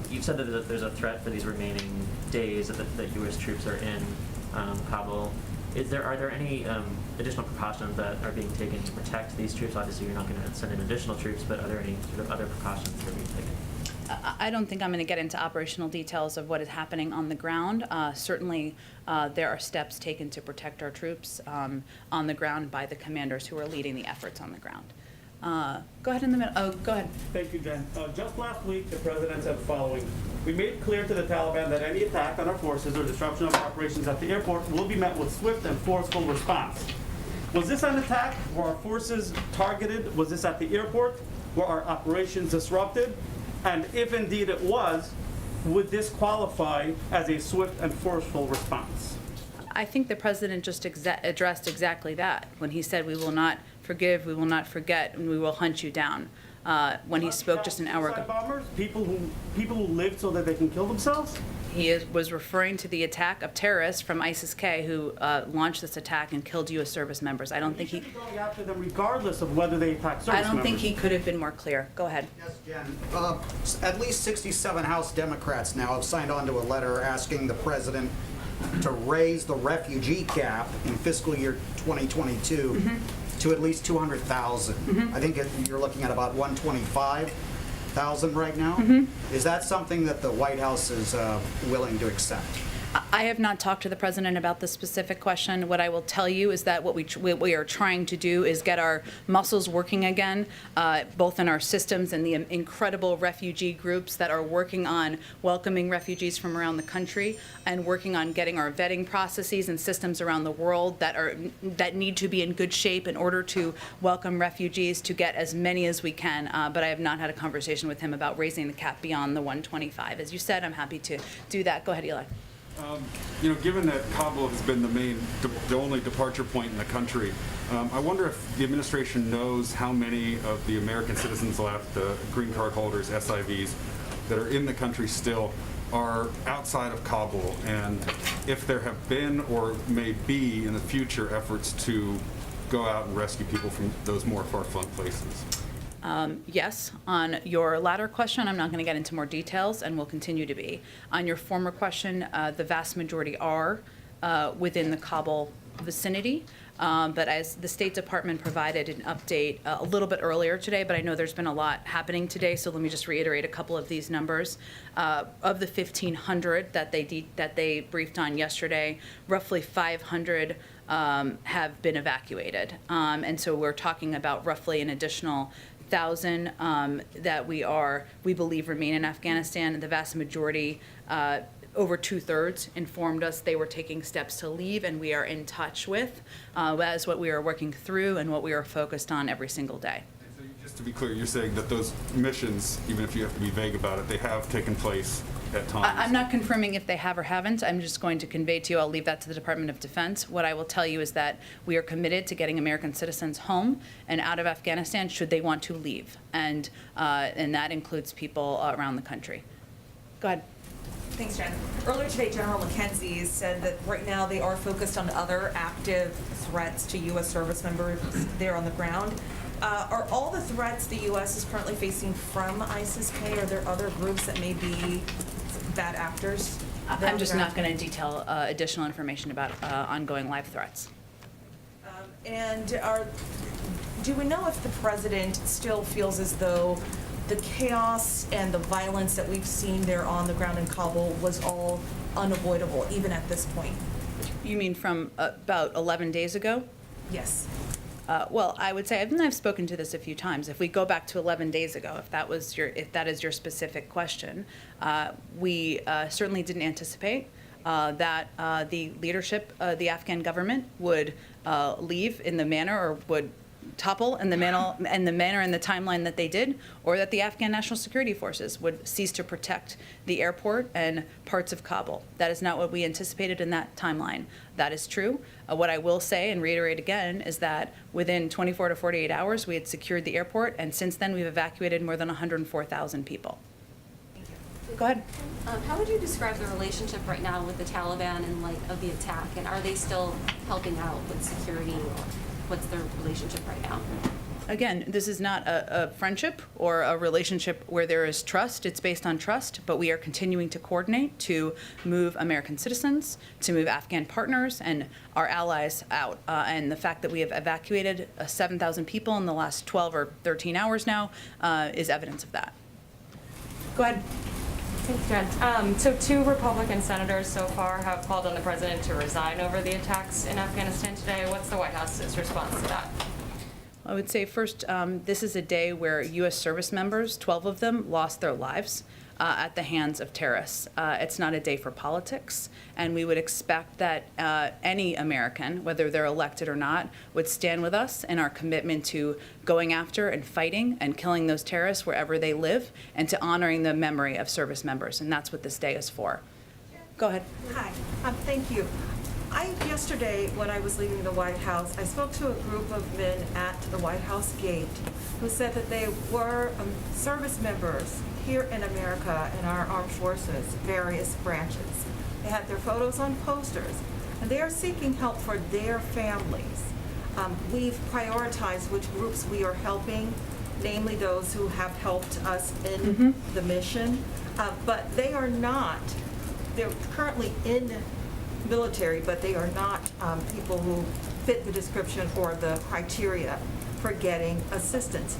Speaker 20: you've said that there's a threat for these remaining days that U.S. troops are in Kabul. Are there any additional precautions that are being taken to protect these troops? Obviously, you're not going to send in additional troops, but are there any sort of other precautions that are being taken?
Speaker 13: I don't think I'm going to get into operational details of what is happening on the ground. Certainly, there are steps taken to protect our troops on the ground by the commanders who are leading the efforts on the ground. Go ahead in the middle. Oh, go ahead.
Speaker 21: Thank you, Jen. Just last week, the president said the following. We made clear to the Taliban that any attack on our forces or disruption of operations at the airport will be met with swift and forceful response. Was this an attack? Were our forces targeted? Was this at the airport? Were our operations disrupted? And if indeed it was, would this qualify as a swift and forceful response?
Speaker 13: I think the president just addressed exactly that when he said we will not forgive, we will not forget, and we will hunt you down. When he spoke just an hour ago.
Speaker 21: Bombers, people who live so that they can kill themselves?
Speaker 13: He was referring to the attack of terrorists from ISIS-K who launched this attack and killed U.S. service members. I don't think he.
Speaker 21: Going after them regardless of whether they attack service members.
Speaker 13: I don't think he could have been more clear. Go ahead.
Speaker 22: Yes, Jen. At least 67 House Democrats now have signed on to a letter asking the president to raise the refugee cap in fiscal year 2022 to at least 200,000. I think you're looking at about 125,000 right now. Is that something that the White House is willing to accept?
Speaker 13: I have not talked to the president about this specific question. What I will tell you is that what we are trying to do is get our muscles working again, both in our systems and the incredible refugee groups that are working on welcoming refugees from around the country and working on getting our vetting processes and systems around the world that need to be in good shape in order to welcome refugees, to get as many as we can. But I have not had a conversation with him about raising the cap beyond the 125. As you said, I'm happy to do that. Go ahead, Eli.
Speaker 1: Given that Kabul has been the only departure point in the country, I wonder if the administration knows how many of the American citizens left, the green card holders, SIVs, that are in the country still are outside of Kabul, and if there have been or may be in the future efforts to go out and rescue people from those more far-flung places.
Speaker 13: Yes. On your latter question, I'm not going to get into more details and will continue to be. On your former question, the vast majority are within the Kabul vicinity. But as the State Department provided an update a little bit earlier today, but I know there's been a lot happening today, so let me just reiterate a couple of these numbers. Of the 1,500 that they briefed on yesterday, roughly 500 have been evacuated. And so we're talking about roughly an additional 1,000 that we believe remain in Afghanistan. The vast majority, over 2/3, informed us they were taking steps to leave, and we are in touch with. That is what we are working through and what we are focused on every single day.
Speaker 1: So just to be clear, you're saying that those missions, even if you have to be vague about it, they have taken place at times?
Speaker 13: I'm not confirming if they have or haven't. I'm just going to convey to you, I'll leave that to the Department of Defense. What I will tell you is that we are committed to getting American citizens home and out of Afghanistan should they want to leave. And that includes people around the country. Go ahead.
Speaker 7: Thanks, Jen. Earlier today, General McKenzie said that right now they are focused on other active threats to U.S. service members there on the ground. Are all the threats the U.S. is currently facing from ISIS-K? Are there other groups that may be bad actors?
Speaker 13: I'm just not going to detail additional information about ongoing live threats.
Speaker 7: Do we know if the president still feels as though the chaos and the violence that we've seen there on the ground in Kabul was all unavoidable, even at this point?
Speaker 13: You mean from about 11 days ago?
Speaker 7: Yes.
Speaker 13: Well, I would say, and I've spoken to this a few times, if we go back to 11 days ago, if that is your specific question, we certainly didn't anticipate that the leadership, the Afghan government would leave in the manner or would topple in the manner and the timeline that they did, or that the Afghan National Security Forces would cease to protect the airport and parts of Kabul. That is not what we anticipated in that timeline. That is true. What I will say and reiterate again is that within 24 to 48 hours, we had secured the airport, and since then we've evacuated more than 104,000 people.
Speaker 7: Thank you.
Speaker 13: Go ahead.
Speaker 23: How would you describe the relationship right now with the Taliban in light of the attack, and are they still helping out with security? What's their relationship right now?
Speaker 13: Again, this is not a friendship or a relationship where there is trust. It's based on trust, but we are continuing to coordinate to move American citizens, to move Afghan partners and our allies out. And the fact that we have evacuated 7,000 people in the last 12 or 13 hours now is evidence of that. Go ahead.
Speaker 24: Thanks, Jen. So 2 Republican senators so far have called on the president to resign over the attacks in Afghanistan today. What's the White House's response to that?
Speaker 13: I would say first, this is a day where U.S. service members, 12 of them, lost their lives at the hands of terrorists. It's not a day for politics, and we would expect that any American, whether they're elected or not, would stand with us in our commitment to going after and fighting and killing those terrorists wherever they live, and to honoring the memory of service members, and that's what this day is for. Go ahead.
Speaker 7: Hi. Thank you. Yesterday, when I was leaving the White House, I spoke to a group of men at the White House gate who said that they were service members here in America in our armed forces, various branches. They had their photos on posters, and they are seeking help for their families. We've prioritized which groups we are helping, namely those who have helped us in the mission, but they are not, they're currently in military, but they are not people who fit the description or the criteria for getting assistance.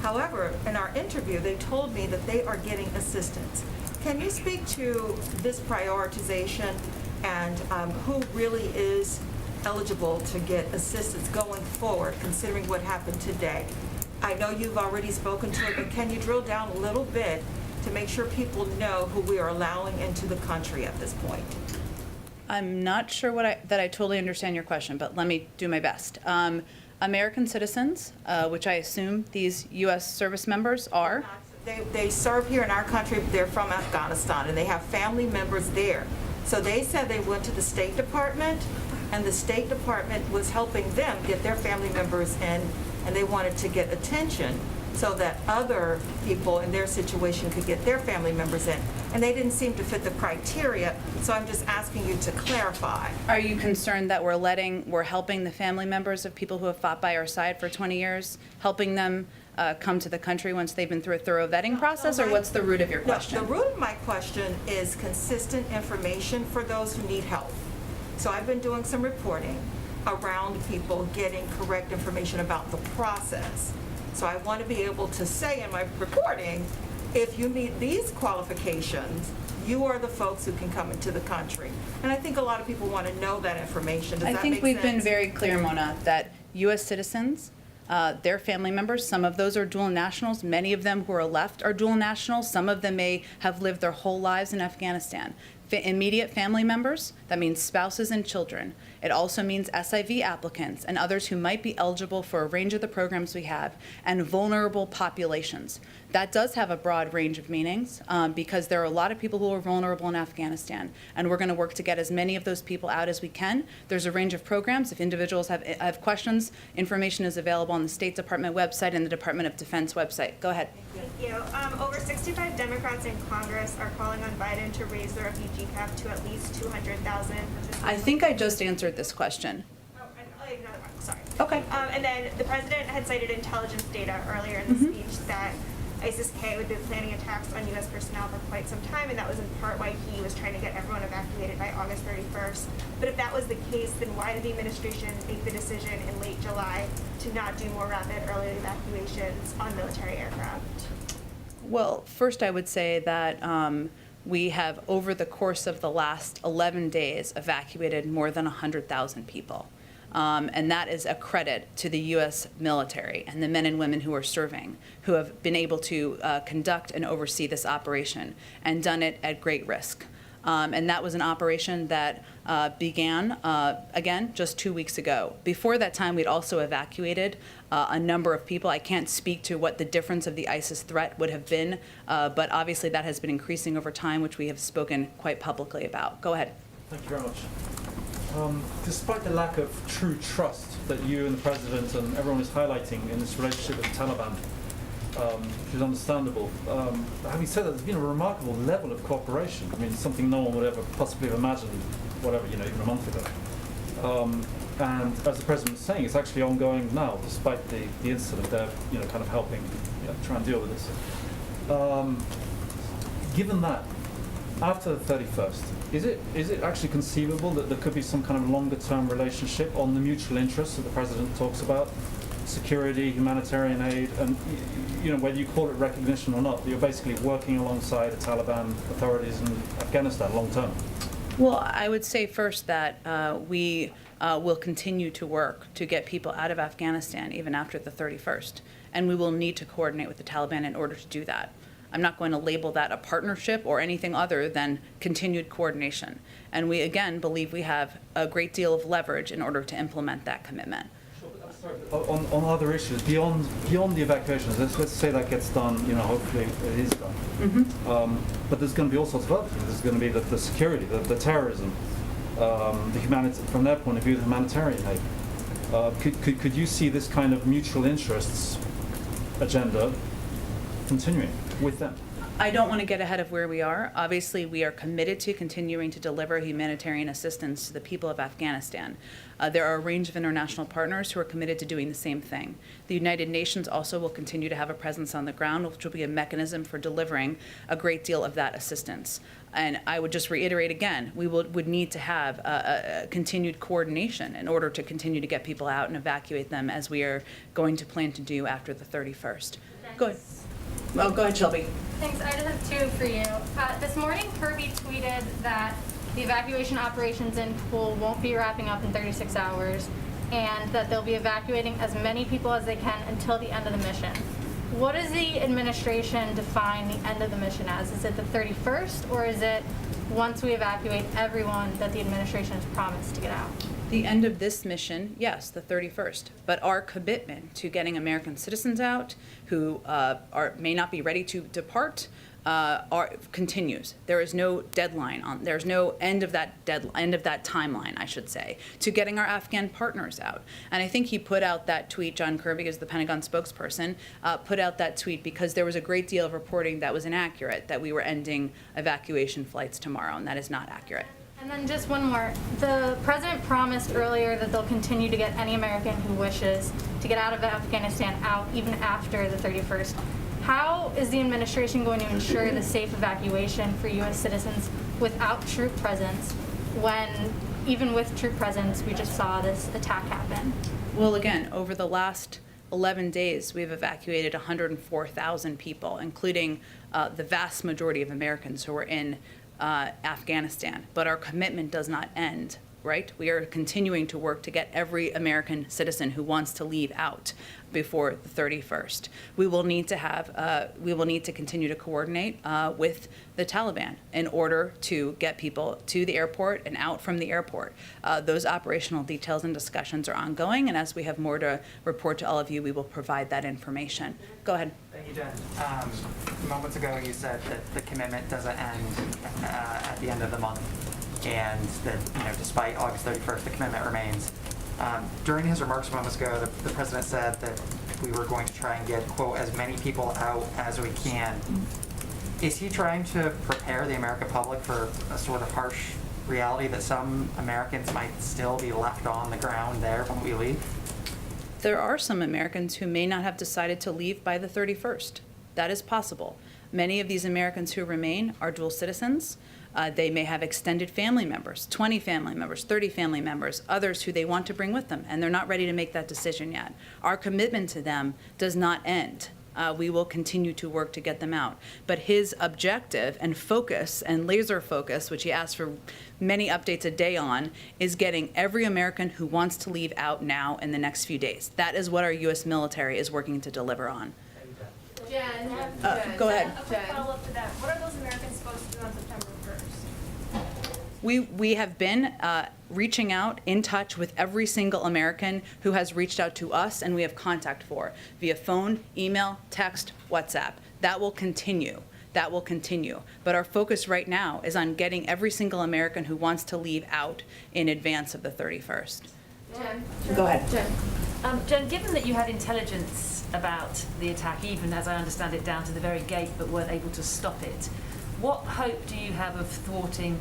Speaker 7: However, in our interview, they told me that they are getting assistance. Can you speak to this prioritization and who really is eligible to get assistance going forward, considering what happened today? I know you've already spoken to it, but can you drill down a little bit to make sure people know who we are allowing into the country at this point?
Speaker 13: I'm not sure that I totally understand your question, but let me do my best. American citizens, which I assume these U.S. service members are.
Speaker 7: They serve here in our country. They're from Afghanistan, and they have family members there. So they said they went to the State Department, and the State Department was helping them get their family members in, and they wanted to get attention so that other people in their situation could get their family members in. And they didn't seem to fit the criteria, so I'm just asking you to clarify.
Speaker 13: Are you concerned that we're helping the family members of people who have fought by our side for 20 years, helping them come to the country once they've been through a thorough vetting process, or what's the root of your question?
Speaker 7: No, the root of my question is consistent information for those who need help. So I've been doing some reporting around people getting correct information about the process. So I want to be able to say in my reporting, if you meet these qualifications, you are the folks who can come into the country. And I think a lot of people want to know that information. Does that make sense?
Speaker 13: I think we've been very clear, Mona, that U.S. citizens, their family members, some of those are dual nationals. Many of them who are left are dual nationals. Some of them may have lived their whole lives in Afghanistan. Immediate family members, that means spouses and children. It also means SIV applicants and others who might be eligible for a range of the programs we have, and vulnerable populations. That does have a broad range of meanings because there are a lot of people who are vulnerable in Afghanistan, and we're going to work to get as many of those people out as we can. There's a range of programs. If individuals have questions, information is available on the State Department website and the Department of Defense website. Go ahead.
Speaker 3: Thank you. Over 65 Democrats in Congress are calling on Biden to raise the refugee cap to at least 200,000.
Speaker 13: I think I just answered this question.
Speaker 3: Oh, and another one, sorry.
Speaker 13: Okay.
Speaker 3: And then the president had cited intelligence data earlier in the speech that ISIS-K would be planning attacks on U.S. personnel for quite some time, and that was in part why he was trying to get everyone evacuated by August 31st. But if that was the case, then why did the administration make the decision in late July to not do more rapid early evacuations on military aircraft?
Speaker 13: Well, first I would say that we have, over the course of the last 11 days, evacuated more than 100,000 people. And that is a credit to the U.S. military and the men and women who are serving, who have been able to conduct and oversee this operation and done it at great risk. And that was an operation that began, again, just 2 weeks ago. Before that time, we'd also evacuated a number of people. I can't speak to what the difference of the ISIS threat would have been, but obviously that has been increasing over time, which we have spoken quite publicly about. Go ahead.
Speaker 5: Thank you very much. Despite the lack of true trust that you and the President and everyone is highlighting in this relationship with the Taliban, which is understandable, having said that, there's been a remarkable level of cooperation. I mean, something no one would ever possibly have imagined, whatever, even a month ago. And as the President was saying, it's actually ongoing now, despite the incident. They're, kind of helping try and deal with this. Given that, after the 31st, is it actually conceivable that there could be some kind of longer-term relationship on the mutual interests that the President talks about, security, humanitarian aid, and whether you call it recognition or not, you're basically working alongside the Taliban authorities in Afghanistan long-term?
Speaker 13: Well, I would say first that we will continue to work to get people out of Afghanistan even after the 31st, and we will need to coordinate with the Taliban in order to do that. I'm not going to label that a partnership or anything other than continued coordination. And we, again, believe we have a great deal of leverage in order to implement that commitment.
Speaker 5: On other issues, beyond the evacuations, let's say that gets done, hopefully it is done.
Speaker 13: Mm-hmm.
Speaker 5: But there's going to be all sorts of other things. There's going to be the security, the terrorism, the humanitarian, from their point of view, the humanitarian aid. Could you see this kind of mutual interests agenda continuing with them?
Speaker 13: I don't want to get ahead of where we are. Obviously, we are committed to continuing to deliver humanitarian assistance to the people of Afghanistan. There are a range of international partners who are committed to doing the same thing. The United Nations also will continue to have a presence on the ground, which will be a mechanism for delivering a great deal of that assistance. And I would just reiterate again, we would need to have a continued coordination in order to continue to get people out and evacuate them, as we are going to plan to do after the 31st. Go ahead. Oh, go ahead, Shelby.
Speaker 4: Thanks. I just have two for you. This morning, Kirby tweeted that the evacuation operations in Kabul won't be wrapping up in 36 hours and that they'll be evacuating as many people as they can until the end of the mission. What does the administration define the end of the mission as? Is it the 31st, or is it once we evacuate everyone that the administration has promised to get out?
Speaker 13: The end of this mission, yes, the 31st. But our commitment to getting American citizens out who may not be ready to depart continues. There is no deadline on. There's no end of that timeline, I should say, to getting our Afghan partners out. And I think he put out that tweet. John Kirby, as the Pentagon spokesperson, put out that tweet because there was a great deal of reporting that was inaccurate, that we were ending evacuation flights tomorrow, and that is not accurate.
Speaker 4: And then just one more. The president promised earlier that they'll continue to get any American who wishes to get out of Afghanistan out even after the 31st. How is the administration going to ensure the safe evacuation for U.S. citizens without troop presence when, even with troop presence, we just saw this attack happen?
Speaker 13: Well, again, over the last 11 days, we've evacuated 104,000 people, including the vast majority of Americans who are in Afghanistan. But our commitment does not end, right? We are continuing to work to get every American citizen who wants to leave out before the 31st. We will need to continue to coordinate with the Taliban in order to get people to the airport and out from the airport. Those operational details and discussions are ongoing, and as we have more to report to all of you, we will provide that information. Go ahead.
Speaker 6: Thank you, Jen. Moments ago, you said that the commitment doesn't end at the end of the month, and that despite August 31st, the commitment remains. During his remarks moments ago, the president said that we were going to try and get, quote, as many people out as we can. Is he trying to prepare the American public for a sort of harsh reality that some Americans might still be left on the ground there when we leave?
Speaker 13: There are some Americans who may not have decided to leave by the 31st. That is possible. Many of these Americans who remain are dual citizens. They may have extended family members, 20 family members, 30 family members, others who they want to bring with them, and they're not ready to make that decision yet. Our commitment to them does not end. We will continue to work to get them out. But his objective and focus and laser focus, which he asked for many updates a day on, is getting every American who wants to leave out now in the next few days. That is what our U.S. military is working to deliver on.
Speaker 4: Jen,
Speaker 13: go ahead.
Speaker 4: A quick follow-up to that. What are those Americans supposed to do on September 1st?
Speaker 13: We have been reaching out, in touch with every single American who has reached out to us and we have contact for via phone, email, text, WhatsApp. That will continue. That will continue. But our focus right now is on getting every single American who wants to leave out in advance of the 31st.
Speaker 4: Jen.
Speaker 13: Go ahead.
Speaker 10: Jen, given that you had intelligence about the attack, even as I understand it, down to the very gate, but weren't able to stop it, what hope do you have of thwarting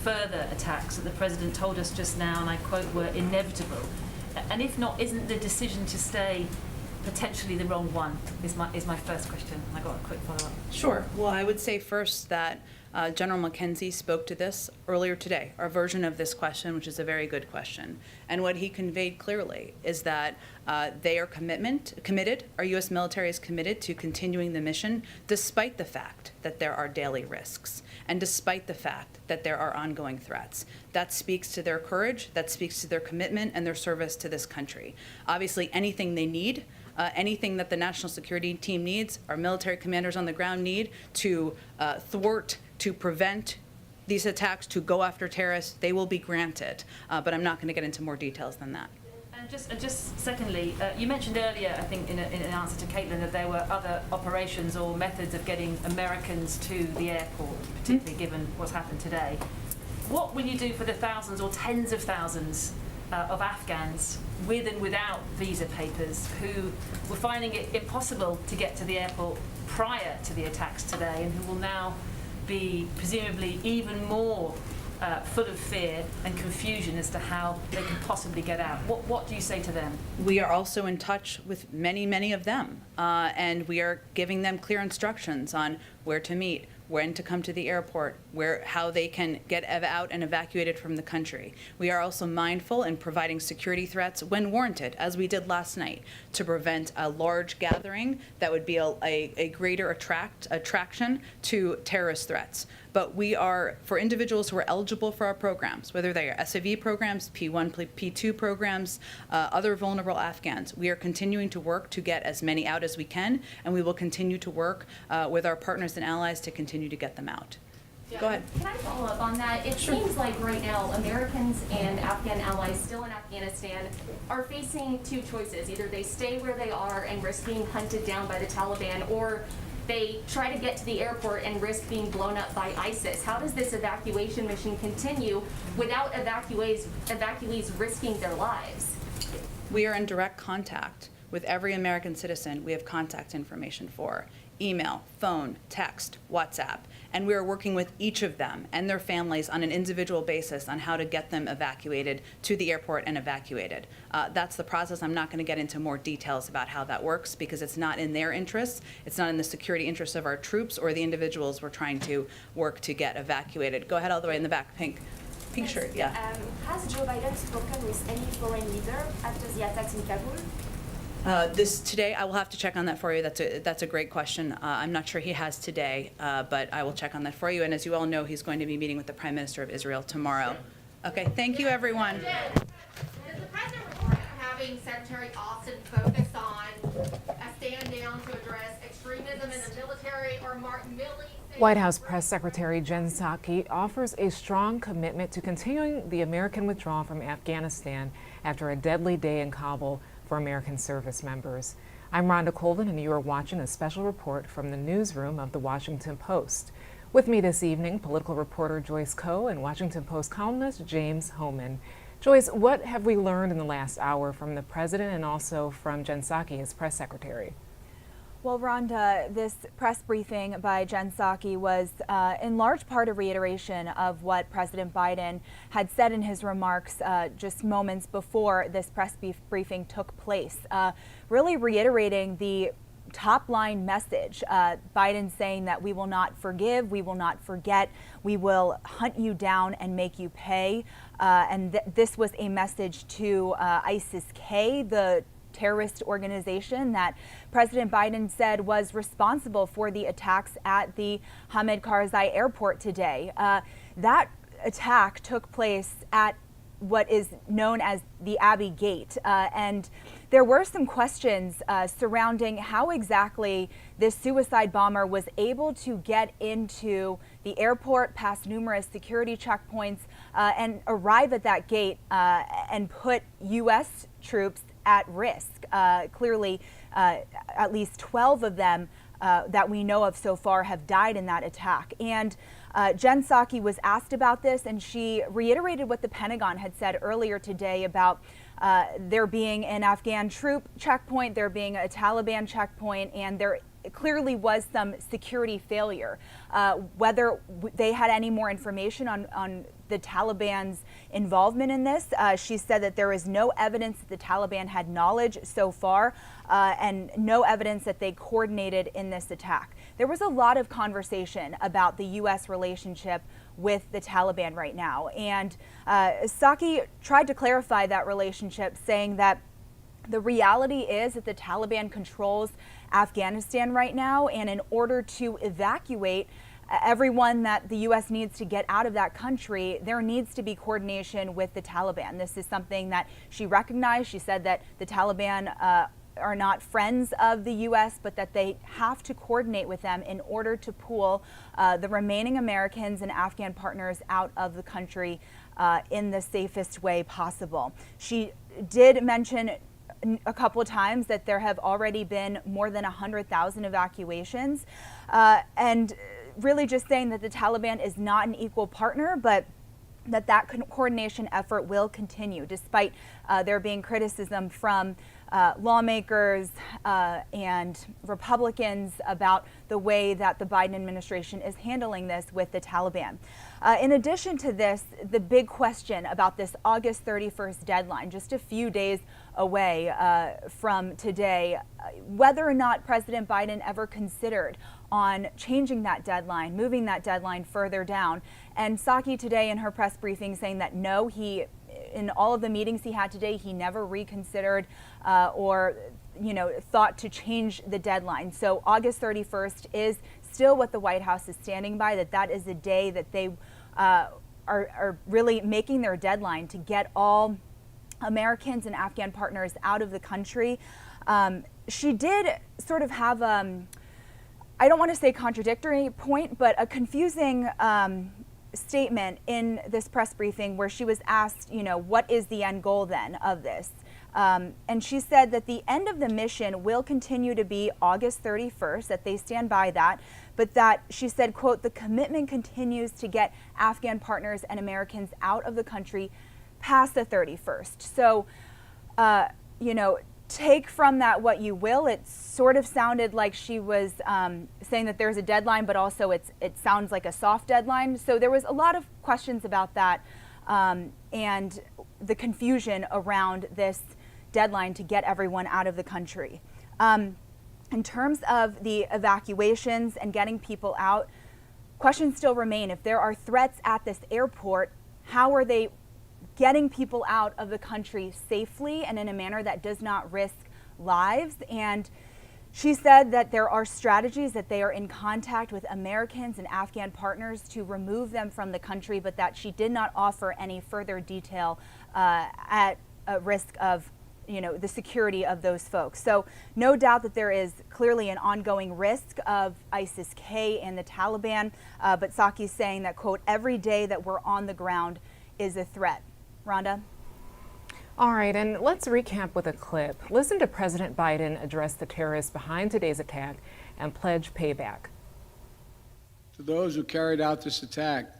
Speaker 10: further attacks that the president told us just now, and I quote, were inevitable? And if not, isn't the decision to stay potentially the wrong one, is my first question. I got a quick follow-up.
Speaker 13: Sure. Well, I would say first that General McKenzie spoke to this earlier today, our version of this question, which is a very good question. And what he conveyed clearly is that they are committed, our U.S. military is committed to continuing the mission despite the fact that there are daily risks and despite the fact that there are ongoing threats. That speaks to their courage, that speaks to their commitment and their service to this country. Obviously, anything they need, anything that the national security team needs, our military commanders on the ground need to thwart, to prevent these attacks, to go after terrorists, they will be granted. But I'm not going to get into more details than that.
Speaker 10: And just secondly, you mentioned earlier, I think in an answer to Caitlin, that there were other operations or methods of getting Americans to the airport, particularly given what's happened today. What will you do for the thousands or tens of thousands of Afghans with and without visa papers who were finding it impossible to get to the airport prior to the attacks today and who will now be presumably even more full of fear and confusion as to how they can possibly get out? What do you say to them?
Speaker 13: We are also in touch with many, many of them, and we are giving them clear instructions on where to meet, when to come to the airport, how they can get out and evacuated from the country. We are also mindful in providing security threats when warranted, as we did last night, to prevent a large gathering that would be a greater attraction to terrorist threats. But we are, for individuals who are eligible for our programs, whether they are SAV programs, P1, P2 programs, other vulnerable Afghans, we are continuing to work to get as many out as we can, and we will continue to work with our partners and allies to continue to get them out.
Speaker 2: Yeah.
Speaker 13: Go ahead.
Speaker 2: Can I follow up on that? It seems like right now Americans and Afghan allies still in Afghanistan are facing two choices. Either they stay where they are and risk being hunted down by the Taliban, or they try to get to the airport and risk being blown up by ISIS. How does this evacuation mission continue without evacuees risking their lives?
Speaker 13: We are in direct contact with every American citizen we have contact information for. Email, phone, text, WhatsApp, and we are working with each of them and their families on an individual basis on how to get them evacuated to the airport and evacuated. That's the process. I'm not going to get into more details about how that works because it's not in their interests. It's not in the security interests of our troops or the individuals we're trying to work to get evacuated. Go ahead all the way in the back, pink shirt, yeah.
Speaker 9: Has Joe Biden spoken with any foreign leader after the attacks in Kabul?
Speaker 13: Today, I will have to check on that for you. That's a great question. I'm not sure he has today, but I will check on that for you. And as you all know, he's going to be meeting with the Prime Minister of Israel tomorrow. Okay, thank you, everyone.
Speaker 11: Is the president report having Secretary Austin focus on a stand down to address extremism in the military, or Martin Milley?
Speaker 12: White House Press Secretary Jen Psaki offers a strong commitment to continuing the American withdrawal from Afghanistan after a deadly day in Kabul for American service members. I'm Rhonda Colvin, and you are watching a special report from the newsroom of The Washington Post. With me this evening, political reporter Joyce Coe and Washington Post columnist James Hohman. Joyce, what have we learned in the last hour from the president and also from Jen Psaki, his press secretary?
Speaker 25: Well, Rhonda, this press briefing by Jen Psaki was in large part a reiteration of what President Biden had said in his remarks just moments before this press briefing took place, really reiterating the top line message. Biden saying that we will not forgive, we will not forget, we will hunt you down and make you pay. And this was a message to ISIS-K, the terrorist organization that President Biden said was responsible for the attacks at the Hamid Karzai airport today. That attack took place at what is known as the Abbey Gate, and there were some questions surrounding how exactly this suicide bomber was able to get into the airport past numerous security checkpoints and arrive at that gate and put U.S. troops at risk. Clearly, at least 12 of them that we know of so far have died in that attack. And Jen Psaki was asked about this, and she reiterated what the Pentagon had said earlier today about there being an Afghan troop checkpoint, there being a Taliban checkpoint, and there clearly was some security failure. Whether they had any more information on the Taliban's involvement in this, she said that there is no evidence that the Taliban had knowledge so far and no evidence that they coordinated in this attack. There was a lot of conversation about the U.S. relationship with the Taliban right now, and Psaki tried to clarify that relationship, saying that the reality is that the Taliban controls Afghanistan right now, and in order to evacuate everyone that the U.S. needs to get out of that country, there needs to be coordination with the Taliban. This is something that she recognized. She said that the Taliban are not friends of the U.S., but that they have to coordinate with them in order to pull the remaining Americans and Afghan partners out of the country in the safest way possible. She did mention a couple of times that there have already been more than 100,000 evacuations, and really just saying that the Taliban is not an equal partner, but that coordination effort will continue, despite there being criticism from lawmakers and Republicans about the way that the Biden administration is handling this with the Taliban. In addition to this, the big question about this August 31st deadline, just a few days away from today, whether or not President Biden ever considered on changing that deadline, moving that deadline further down. And Psaki today in her press briefing saying that no, in all of the meetings he had today, he never reconsidered or thought to change the deadline. So August 31st is still what the White House is standing by, that is the day that they are really making their deadline to get all Americans and Afghan partners out of the country. She did sort of have, I don't want to say contradictory point, but a confusing statement in this press briefing where she was asked, what is the end goal then of this? And she said that the end of the mission will continue to be August 31st, that they stand by that, but that she said, quote, the commitment continues to get Afghan partners and Americans out of the country past the 31st. So, take from that what you will. It sort of sounded like she was saying that there's a deadline, but also it sounds like a soft deadline. So there was a lot of questions about that and the confusion around this deadline to get everyone out of the country. In terms of the evacuations and getting people out, questions still remain. If there are threats at this airport, how are they getting people out of the country safely and in a manner that does not risk lives? And she said that there are strategies, that they are in contact with Americans and Afghan partners to remove them from the country, but that she did not offer any further detail at risk of the security of those folks. So no doubt that there is clearly an ongoing risk of ISIS-K and the Taliban, but Psaki's saying that, quote, every day that we're on the ground is a threat. Rhonda?
Speaker 12: All right, and let's recap with a clip. Listen to President Biden address the terrorists behind today's attack and pledge payback.
Speaker 8: To those who carried out this attack,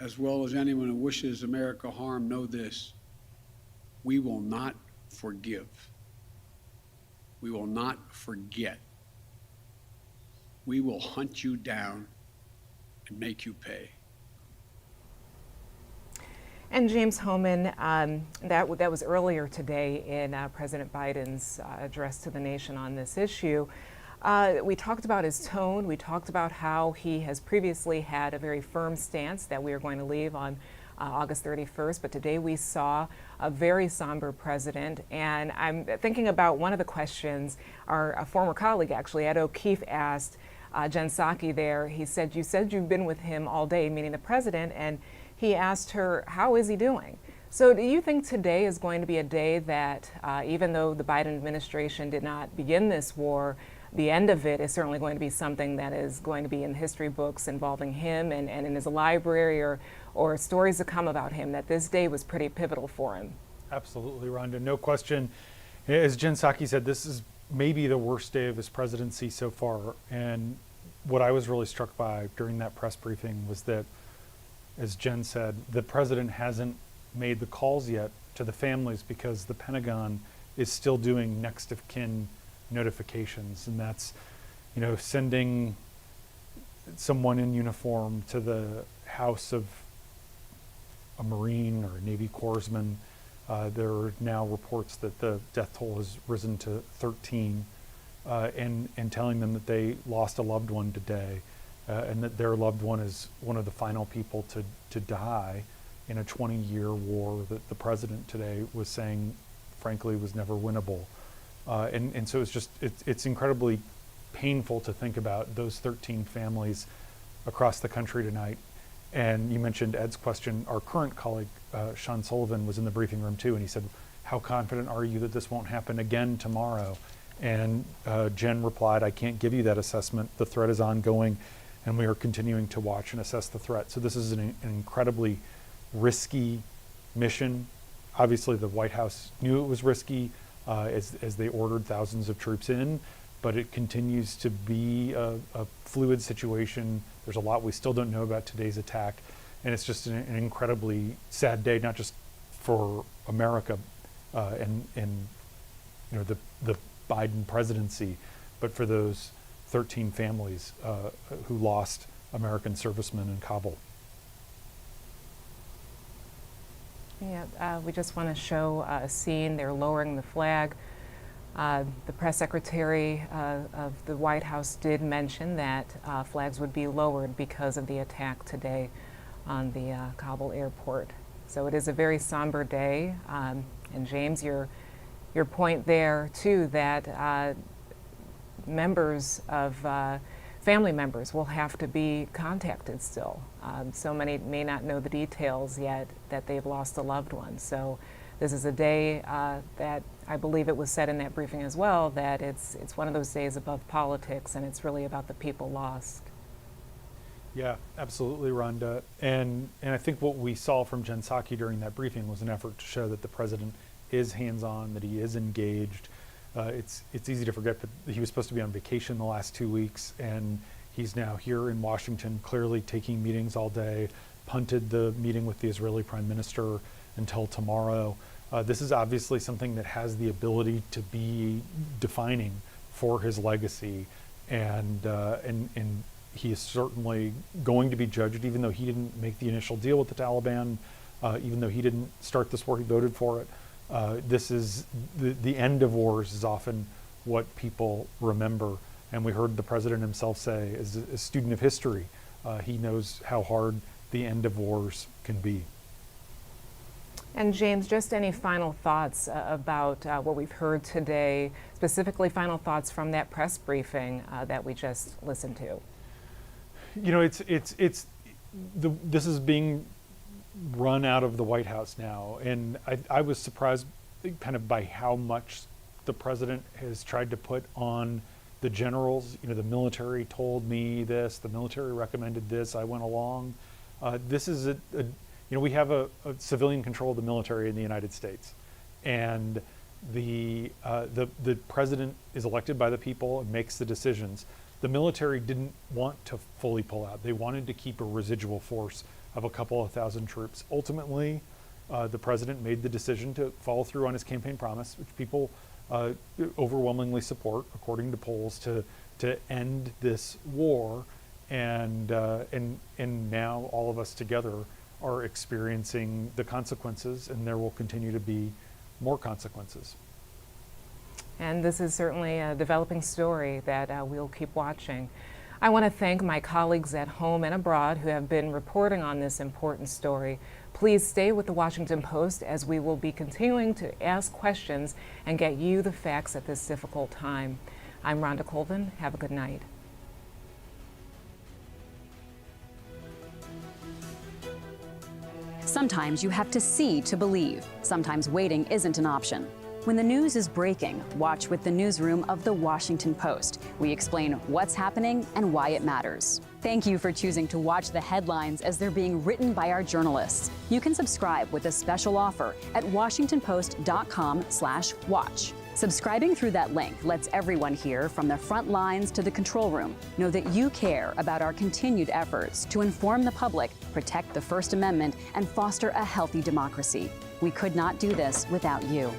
Speaker 8: as well as anyone who wishes America harm, know this: we will not forgive. We will not forget. We will hunt you down and make you pay.
Speaker 12: And James Homan, that was earlier today in President Biden's address to the nation on this issue. We talked about his tone. We talked about how he has previously had a very firm stance that we are going to leave on August 31st, but today we saw a very somber president. And I'm thinking about one of the questions a former colleague, actually, Ed O'Keefe, asked Jen Psaki there. He said, you said you've been with him all day, meaning the president, and he asked her, how is he doing? So do you think today is going to be a day that, even though the Biden administration did not begin this war, the end of it is certainly going to be something that is going to be in history books involving him and in his library or stories to come about him, that this day was pretty pivotal for him?
Speaker 14: Absolutely, Rhonda, no question. As Jen Psaki said, this is maybe the worst day of his presidency so far. And what I was really struck by during that press briefing was that, as Jen said, the president hasn't made the calls yet to the families because the Pentagon is still doing next of kin notifications, and that's, sending someone in uniform to the house of a Marine or a Navy corpsman. There are now reports that the death toll has risen to 13, and telling them that they lost a loved one today. And that their loved one is one of the final people to die in a 20-year war that the president today was saying, frankly, was never winnable. And so it's incredibly painful to think about those 13 families across the country tonight. And you mentioned Ed's question. Our current colleague, Sean Sullivan, was in the briefing room too, and he said, how confident are you that this won't happen again tomorrow? And Jen replied, I can't give you that assessment. The threat is ongoing, and we are continuing to watch and assess the threat. So this is an incredibly risky mission. Obviously, the White House knew it was risky as they ordered thousands of troops in, but it continues to be a fluid situation. There's a lot we still don't know about today's attack, and it's just an incredibly sad day, not just for America and the Biden presidency, but for those 13 families who lost American servicemen in Kabul.
Speaker 12: Yeah, we just want to show a scene. They're lowering the flag The press secretary of the White House did mention that flags would be lowered because of the attack today on the Kabul airport. So it is a very somber day. And James, your point there too, that family members will have to be contacted still. So many may not know the details yet that they've lost a loved one. So this is a day that I believe it was said in that briefing as well, that it's one of those days above politics, and it's really about the people lost.
Speaker 14: Yeah, absolutely, Rhonda. And I think what we saw from Jen Psaki during that briefing was an effort to show that the president is hands-on, that he is engaged. It's easy to forget, but he was supposed to be on vacation the last 2 weeks, and he's now here in Washington, clearly taking meetings all day, punted the meeting with the Israeli Prime Minister until tomorrow. This is obviously something that has the ability to be defining for his legacy, and he is certainly going to be judged, even though he didn't make the initial deal with the Taliban, even though he didn't start this war, he voted for it. This is the end of wars is often what people remember, and we heard the president himself say, as a student of history, he knows how hard the end of wars can be.
Speaker 12: And James, just any final thoughts about what we've heard today, specifically final thoughts from that press briefing that we just listened to?
Speaker 14: You know, this is being run out of the White House now, and I was surprised kind of by how much the president has tried to put on the generals. You know, the military told me this, the military recommended this, I went along. This is you know, we have a civilian control of the military in the United States, and the president is elected by the people and makes the decisions. The military didn't want to fully pull out. They wanted to keep a residual force of a couple of thousand troops. Ultimately, the president made the decision to follow through on his campaign promise, which people overwhelmingly support, according to polls, to end this war, and now all of us together are experiencing the consequences, and there will continue to be more consequences.
Speaker 12: And this is certainly a developing story that we'll keep watching. I want to thank my colleagues at home and abroad who have been reporting on this important story. Please stay with the Washington Post, as we will be continuing to ask questions and get you the facts at this difficult time. I'm Rhonda Colvin. Have a good night.
Speaker 15: Sometimes you have to see to believe. Sometimes waiting isn't an option. When the news is breaking, watch with the newsroom of The Washington Post. We explain what's happening and why it matters. Thank you for choosing to watch the headlines as they're being written by our journalists. You can subscribe with a special offer at washingtonpost.com/watch. Subscribing through that link lets everyone here, from the front lines to the control room, know that you care about our continued efforts to inform the public, protect the First Amendment, and foster a healthy democracy. We could not do this without you.